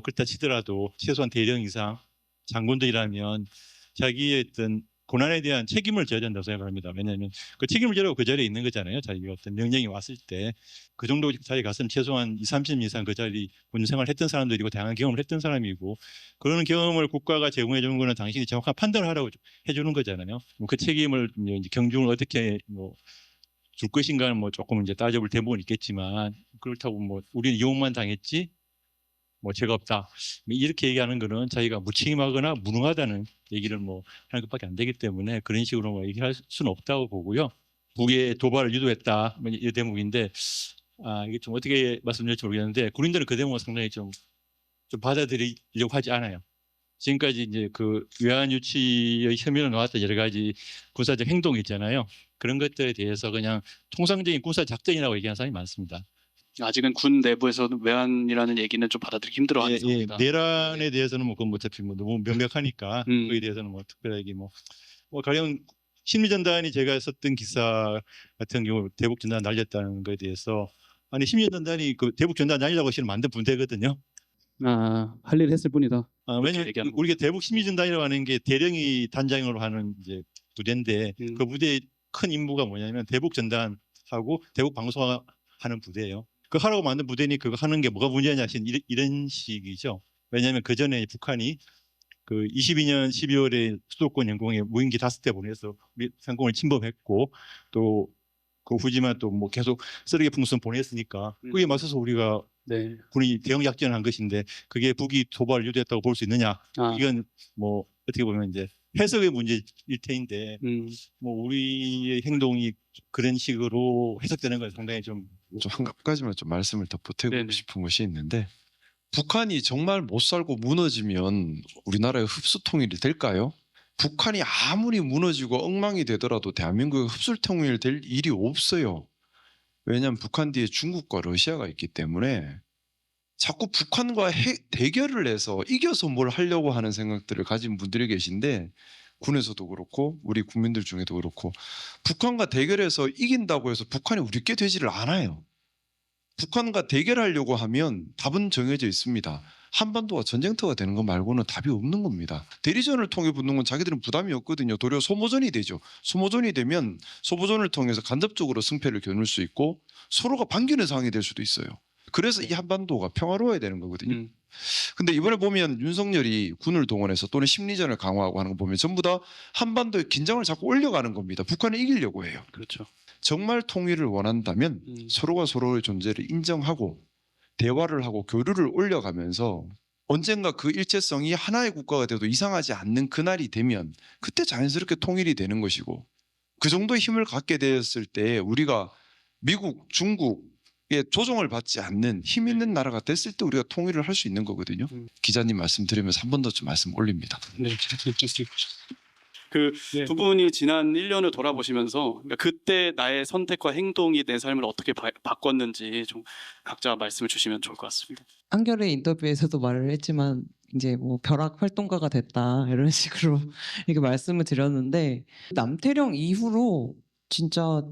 그렇다 치더라도 최소한 대령 이상 장군들이라면 자기의 어떤 고난에 대한 책임을 져야 된다고 생각합니다. 왜냐하면 그 책임을 지라고 그 자리에 있는 거잖아요. 자기가 어떤 명령이 왔을 때 그 정도 자리에 갔으면 최소한 20, 30년 이상 그 자리 군생활을 했던 사람들이고 다양한 경험을 했던 사람이고, 그런 경험을 국가가 제공해 주는 거는 당신이 정확한 판단을 하라고 해주는 거잖아요. 그 책임을 이제 경중을 어떻게 줄 것인가는 조금 이제 따져볼 대목은 있겠지만, 그렇다고 우리는 이용만 당했지 뭐 죄가 없다 이렇게 얘기하는 거는 자기가 무책임하거나 무능하다는 얘기를 뭐 하는 것밖에 안 되기 때문에 그런 식으로 뭐 얘기할 수는 없다고 보고요. 북의 도발을 유도했다 뭐 이 대목인데 이게 좀 어떻게 말씀드릴지 모르겠는데 군인들은 그 대목은 상당히 좀 받아들이려고 하지 않아요. 지금까지 이제 그 외환 유치의 혐의로 나왔던 여러 가지 군사적 행동이 있잖아요. 그런 것들에 대해서 그냥 통상적인 군사 작전이라고 얘기하는 사람이 많습니다. 아직은 군 내부에서는 외환이라는 얘기는 좀 받아들이기 힘들어하는 상황이다. 내란에 대해서는 뭐 그건 어차피 뭐 너무 명백하니까 거기에 대해서는 뭐 특별하게 뭐 가령 심리전단이 제가 썼던 기사 같은 경우 대북 전단 날렸다는 거에 대해서 아니 심리전단이 그 대북 전단 날리려고 실은 만든 분대거든요. 할 일 했을 뿐이다. 왜냐면 우리가 대북 심리전단이라고 하는 게 대령이 단장으로 하는 이제 부대인데 그 부대의 큰 임무가 뭐냐면 대북 전단하고 대북 방송하는 부대예요. 그 하라고 만든 부대니 그거 하는 게 뭐가 문제냐 하신 이런 식이죠. 왜냐하면 그 전에 북한이 그 22년 12월에 수도권 영공에 무인기 5대 보내서 우리 상공을 침범했고 또 그 후지만 또 뭐 계속 쓰레기 풍선 보냈으니까 그게 맞서서 우리가 군이 대응 작전을 한 것인데 그게 북이 도발을 유도했다고 볼 수 있느냐? 이건 뭐 어떻게 보면 이제 해석의 문제일 테인데 뭐 우리의 행동이 그런 식으로 해석되는 건 상당히 좀 한 가지만 좀 말씀을 더 보태고 싶은 것이 있는데 북한이 정말 못 살고 무너지면 우리나라의 흡수 통일이 될까요? 북한이 아무리 무너지고 엉망이 되더라도 대한민국의 흡수 통일 될 일이 없어요. 왜냐하면 북한 뒤에 중국과 러시아가 있기 때문에 자꾸 북한과 대결을 해서 이겨서 뭘 하려고 하는 생각들을 가진 분들이 계신데 군에서도 그렇고 우리 국민들 중에도 그렇고 북한과 대결해서 이긴다고 해서 북한이 우리께 되지를 않아요. 북한과 대결하려고 하면 답은 정해져 있습니다. 한반도가 전쟁터가 되는 것 말고는 답이 없는 겁니다. 대리전을 통해 붙는 건 자기들은 부담이 없거든요. 도리어 소모전이 되죠. 소모전이 되면 소모전을 통해서 간접적으로 승패를 겨눌 수 있고 서로가 반기는 상황이 될 수도 있어요. 그래서 이 한반도가 평화로워야 되는 거거든요. 근데 이번에 보면 윤석열이 군을 동원해서 또는 심리전을 강화하고 하는 거 보면 전부 다 한반도의 긴장을 자꾸 올려가는 겁니다. 북한을 이기려고 해요. 그렇죠. 정말 통일을 원한다면 서로가 서로의 존재를 인정하고 대화를 하고 교류를 올려가면서 언젠가 그 일체성이 하나의 국가가 돼도 이상하지 않는 그날이 되면 그때 자연스럽게 통일이 되는 것이고 그 정도의 힘을 갖게 되었을 때 우리가 미국, 중국 조종을 받지 않는 힘 있는 나라가 됐을 때 우리가 통일을 할 수 있는 거거든요. 기자님 말씀 드리면서 한 번 더 좀 말씀 올립니다. 그 두 분이 지난 1년을 돌아보시면서 그러니까 그때 나의 선택과 행동이 내 삶을 어떻게 바꿨는지 좀 각자 말씀을 주시면 좋을 것 같습니다. 한겨레 인터뷰에서도 말을 했지만 이제 뭐 벼락 활동가가 됐다 이런 식으로 이렇게 말씀을 드렸는데 남태령 이후로 진짜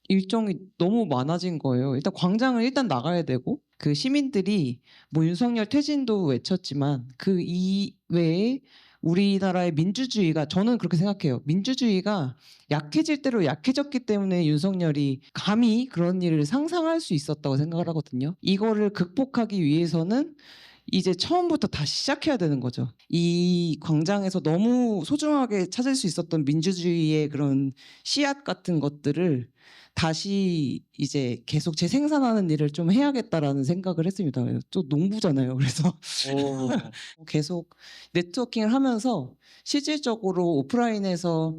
일정이 너무 많아진 거예요. 일단 광장을 일단 나가야 되고 그 시민들이 뭐 윤석열 퇴진도 외쳤지만 그 이외에 우리나라의 민주주의가 저는 그렇게 생각해요. 민주주의가 약해질 대로 약해졌기 때문에 윤석열이 감히 그런 일을 상상할 수 있었다고 생각을 하거든요. 이거를 극복하기 위해서는 이제 처음부터 다시 시작해야 되는 거죠. 이 광장에서 너무 소중하게 찾을 수 있었던 민주주의의 그런 씨앗 같은 것들을 다시 이제 계속 재생산하는 일을 좀 해야겠다라는 생각을 했습니다. 또 농부잖아요. 그래서 계속 네트워킹을 하면서 실질적으로 오프라인에서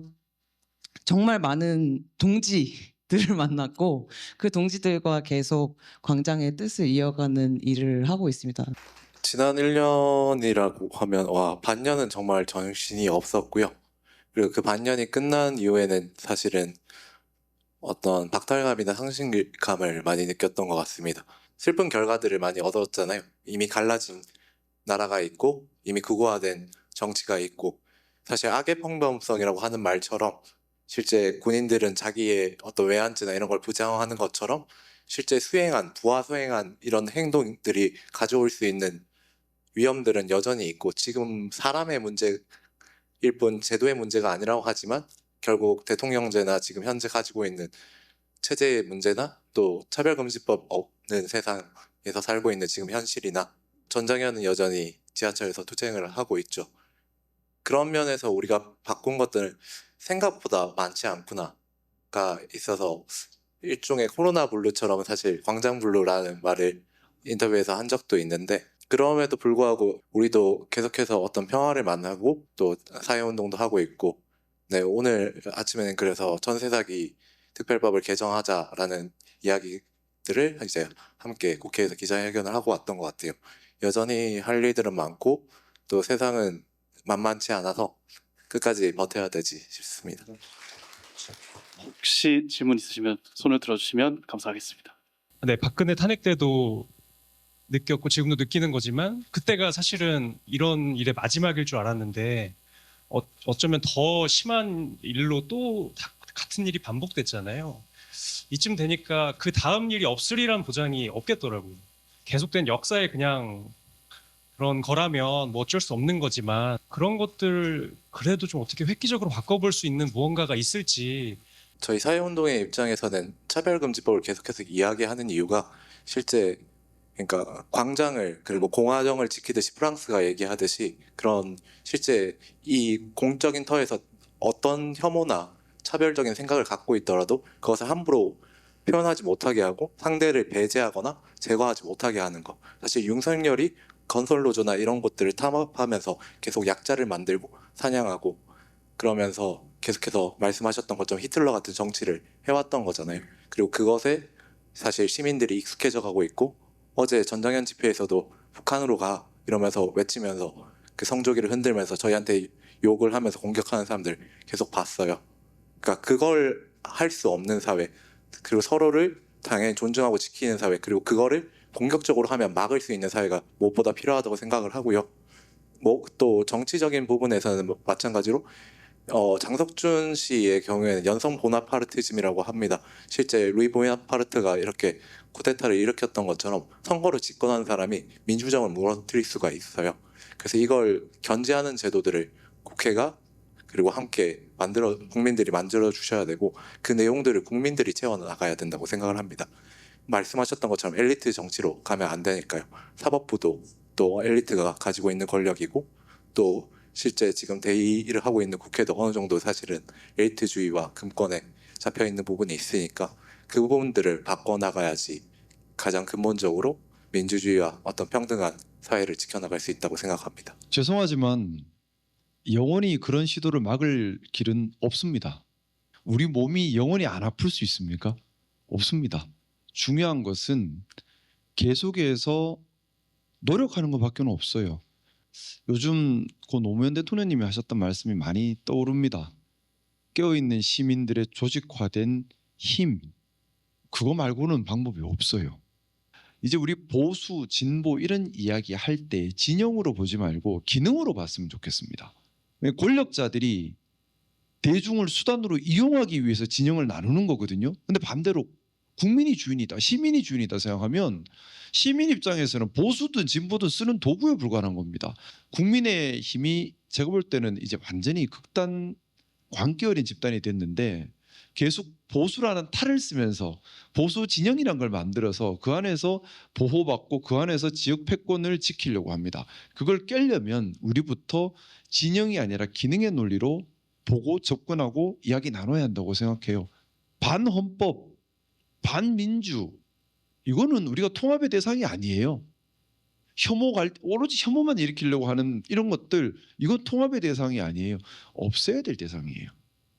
정말 많은 동지들을 만났고 그 동지들과 계속 광장의 뜻을 이어가는 일을 하고 있습니다. 지난 1년이라고 하면 반년은 정말 정신이 없었고요. 그리고 그 반년이 끝난 이후에는 사실은 어떤 박탈감이나 상실감을 많이 느꼈던 것 같습니다. 슬픈 결과들을 많이 얻었잖아요. 이미 갈라진 나라가 있고 이미 극우화된 정치가 있고 사실 악의 평범성이라고 하는 말처럼 실제 군인들은 자기의 어떤 외환죄나 이런 걸 부정하는 것처럼 실제 부하 수행한 이런 행동들이 가져올 수 있는 위험들은 여전히 있고 지금 사람의 문제일 뿐 제도의 문제가 아니라고 하지만 결국 대통령제나 지금 현재 가지고 있는 체제의 문제나 또 차별금지법 없는 세상에서 살고 있는 지금 현실이나 전장현은 여전히 지하철에서 투쟁을 하고 있죠. 그런 면에서 우리가 바꾼 것들은 생각보다 많지 않구나가 있어서 일종의 코로나 블루처럼 사실 광장 블루라는 말을 인터뷰에서 한 적도 있는데 그럼에도 불구하고 우리도 계속해서 어떤 평화를 만나고 또 사회운동도 하고 있고, 네, 오늘 아침에는 그래서 전세사기 특별법을 개정하자라는 이야기들을 이제 함께 국회에서 기자회견을 하고 왔던 것 같아요. 여전히 할 일들은 많고 또 세상은 만만치 않아서 끝까지 버텨야 되지 싶습니다. 혹시 질문 있으시면 손을 들어주시면 감사하겠습니다. 네, 박근혜 탄핵 때도 느꼈고 지금도 느끼는 거지만 그때가 사실은 이런 일의 마지막일 줄 알았는데 어쩌면 더 심한 일로 또 같은 일이 반복됐잖아요. 이쯤 되니까 그 다음 일이 없으리란 보장이 없겠더라고요. 계속된 역사에 그냥 그런 거라면 뭐 어쩔 수 없는 거지만 그런 것들 그래도 좀 어떻게 획기적으로 바꿔볼 수 있는 무언가가 있을지. 저희 사회운동의 입장에서는 차별금지법을 계속해서 이야기하는 이유가 실제 그러니까 광장을 그리고 공화정을 지키듯이 프랑스가 얘기하듯이 그런 실제 이 공적인 터에서 어떤 혐오나 차별적인 생각을 갖고 있더라도 그것을 함부로 표현하지 못하게 하고 상대를 배제하거나 제거하지 못하게 하는 것. 사실 윤석열이 건설노조나 이런 것들을 탐험하면서 계속 약자를 만들고 사냥하고 그러면서 계속해서 말씀하셨던 것처럼 히틀러 같은 정치를 해왔던 거잖아요. 그리고 그것에 사실 시민들이 익숙해져 가고 있고 어제 전장현 집회에서도 북한으로 가 이러면서 외치면서 그 성조기를 흔들면서 저희한테 욕을 하면서 공격하는 사람들 계속 봤어요. 그러니까 그걸 할 수 없는 사회, 그리고 서로를 당연히 존중하고 지키는 사회, 그리고 그거를 공격적으로 하면 막을 수 있는 사회가 무엇보다 필요하다고 생각을 하고요. 뭐 또 정치적인 부분에서는 마찬가지로 장석준 씨의 경우에는 연성 보나파르티즘이라고 합니다. 실제 루이 보나파르트가 이렇게 쿠데타를 일으켰던 것처럼 선거를 집권한 사람이 민주정을 무너뜨릴 수가 있어요. 그래서 이걸 견제하는 제도들을 국회가 그리고 함께 국민들이 만들어 주셔야 되고 그 내용들을 국민들이 채워 나가야 된다고 생각을 합니다. 말씀하셨던 것처럼 엘리트 정치로 가면 안 되니까요. 사법부도 또 엘리트가 가지고 있는 권력이고 또 실제 지금 대의를 하고 있는 국회도 어느 정도 사실은 엘리트주의와 금권에 잡혀 있는 부분이 있으니까 그 부분들을 바꿔나가야지 가장 근본적으로 민주주의와 어떤 평등한 사회를 지켜나갈 수 있다고 생각합니다. 죄송하지만 영원히 그런 시도를 막을 길은 없습니다. 우리 몸이 영원히 안 아플 수 있습니까? 없습니다. 중요한 것은 계속해서 노력하는 것밖에 없어요. 요즘 고 노무현 대통령님이 하셨던 말씀이 많이 떠오릅니다. 깨어있는 시민들의 조직화된 힘, 그거 말고는 방법이 없어요. 이제 우리 보수, 진보 이런 이야기 할 때 진영으로 보지 말고 기능으로 봤으면 좋겠습니다. 권력자들이 대중을 수단으로 이용하기 위해서 진영을 나누는 거거든요. 근데 반대로 국민이 주인이다, 시민이 주인이다 생각하면 시민 입장에서는 보수든 진보든 쓰는 도구에 불과한 겁니다. 국민의 힘이 제가 볼 때는 이제 완전히 극단 광기어린 집단이 됐는데 계속 보수라는 탈을 쓰면서 보수 진영이란 걸 만들어서 그 안에서 보호받고 그 안에서 지역 패권을 지키려고 합니다. 그걸 깨려면 우리부터 진영이 아니라 기능의 논리로 보고 접근하고 이야기 나눠야 한다고 생각해요. 반헌법, 반민주 이거는 우리가 통합의 대상이 아니에요. 오로지 혐오만 일으키려고 하는 이런 것들 이건 통합의 대상이 아니에요. 없애야 될 대상이에요.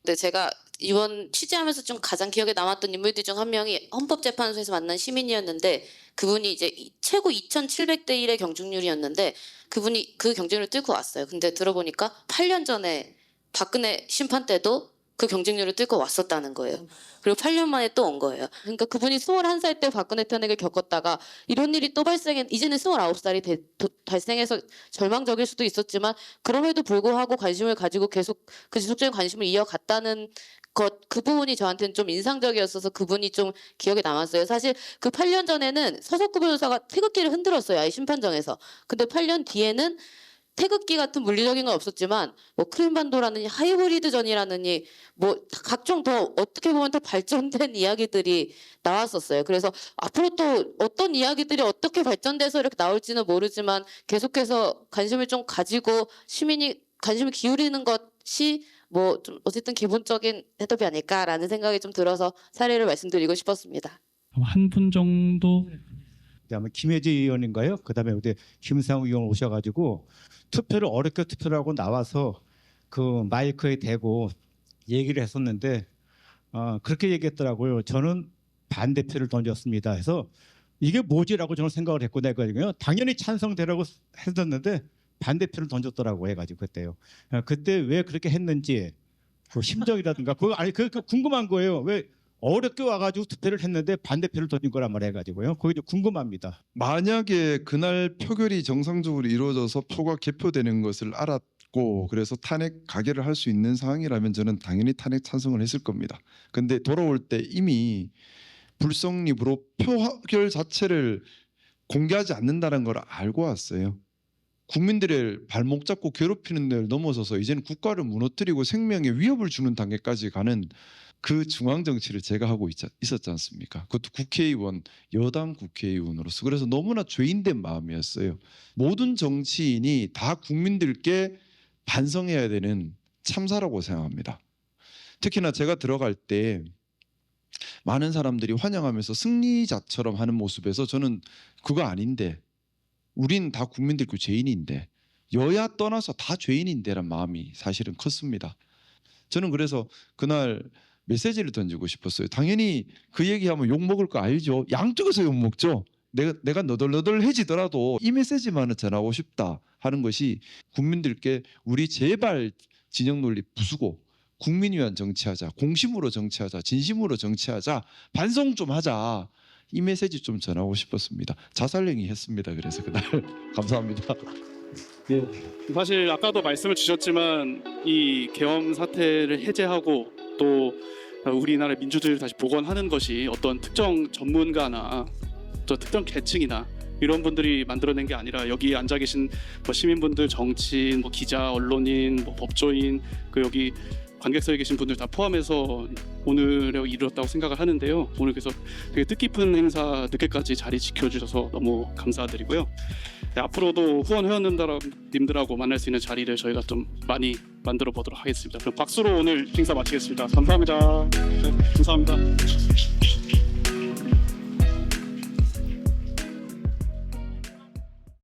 근데 제가 이번 취재하면서 좀 가장 기억에 남았던 인물들 중 한 명이 헌법재판소에서 만난 시민이었는데 그분이 이제 최고 2,700대 1의 경중률이었는데 그분이 그 경쟁률을 뚫고 왔어요. 근데 들어보니까 8년 전에 박근혜 심판 때도 그 경쟁률을 뚫고 왔었다는 거예요. 그리고 8년 만에 또 온 거예요. 그러니까 그분이 21살 때 박근혜 탄핵을 겪었다가 이런 일이 또 이제는 29살이 발생해서 절망적일 수도 있었지만 그럼에도 불구하고 관심을 가지고 계속 그 지속적인 관심을 이어갔다는 그 부분이 저한테는 좀 인상적이었어서 그분이 좀 기억에 남았어요. 사실 그 8년 전에는 서석구 변호사가 태극기를 흔들었어요. 아예 심판정에서. 근데 8년 뒤에는 태극기 같은 물리적인 건 없었지만 뭐 크림반도라느니 하이브리드전이라느니 뭐 각종 더 어떻게 보면 더 발전된 이야기들이 나왔었어요. 그래서 앞으로 또 어떤 이야기들이 어떻게 발전돼서 이렇게 나올지는 모르지만 계속해서 관심을 좀 가지고 시민이 관심을 기울이는 것이 뭐 좀 어쨌든 기본적인 해답이 아닐까라는 생각이 좀 들어서 사례를 말씀드리고 싶었습니다. 한 분 정도 그다음에 김혜지 의원인가요? 그다음에 우리 김상우 의원 오셔가지고 투표를 어렵게 투표를 하고 나와서 그 마이크에 대고 얘기를 했었는데 그렇게 얘기했더라고요. 저는 반대표를 던졌습니다. 해서 이게 뭐지라고 저는 생각을 했고 내가 당연히 찬성되라고 했었는데 반대표를 던졌더라고 해가지고 그때요. 그때 왜 그렇게 했는지 그 심정이라든가 그거 아니 그 궁금한 거예요. 왜 어렵게 와가지고 투표를 했는데 반대표를 던진 거란 말 해가지고요. 그게 좀 궁금합니다. 만약에 그날 표결이 정상적으로 이루어져서 표가 개표되는 것을 알았고 그래서 탄핵 가결을 할 수 있는 상황이라면 저는 당연히 탄핵 찬성을 했을 겁니다. 근데 돌아올 때 이미 불성립으로 표결 자체를 공개하지 않는다는 걸 알고 왔어요. 국민들의 발목 잡고 괴롭히는 데를 넘어서서 이제는 국가를 무너뜨리고 생명에 위협을 주는 단계까지 가는 그 중앙 정치를 제가 하고 있었지 않습니까? 그것도 국회의원, 여당 국회의원으로서. 그래서 너무나 죄인된 마음이었어요. 모든 정치인이 다 국민들께 반성해야 되는 참사라고 생각합니다. 특히나 제가 들어갈 때 많은 사람들이 환영하면서 승리자처럼 하는 모습에서 저는 그거 아닌데 우린 다 국민들 그 죄인인데 여야 떠나서 다 죄인인데란 마음이 사실은 컸습니다. 저는 그래서 그날 메시지를 던지고 싶었어요. 당연히 그 얘기하면 욕먹을 거 알죠. 양쪽에서 욕먹죠. 내가 너덜너덜해지더라도 이 메시지만은 전하고 싶다 하는 것이 국민들께 우리 제발 진영 논리 부수고 국민 위한 정치하자, 공심으로 정치하자, 진심으로 정치하자, 반성 좀 하자. 이 메시지 좀 전하고 싶었습니다. 자살행위 했습니다. 그래서 그날 감사합니다. 네, 사실 아까도 말씀을 주셨지만 이 계엄 사태를 해제하고 또 우리나라 민주주의를 다시 복원하는 것이 어떤 특정 전문가나 또 특정 계층이나 이런 분들이 만들어낸 게 아니라 여기 앉아 계신 뭐 시민분들, 정치인, 뭐 기자, 언론인, 뭐 법조인, 그 여기 관객석에 계신 분들 다 포함해서 오늘에 이르렀다고 생각을 하는데요. 오늘 그래서 되게 뜻깊은 행사 늦게까지 자리 지켜주셔서 너무 감사드리고요. 네, 앞으로도 후원 회원님들하고 만날 수 있는 자리를 저희가 좀 많이 만들어 보도록 하겠습니다. 그럼 박수로 오늘 행사 마치겠습니다. 감사합니다. 네, 감사합니다.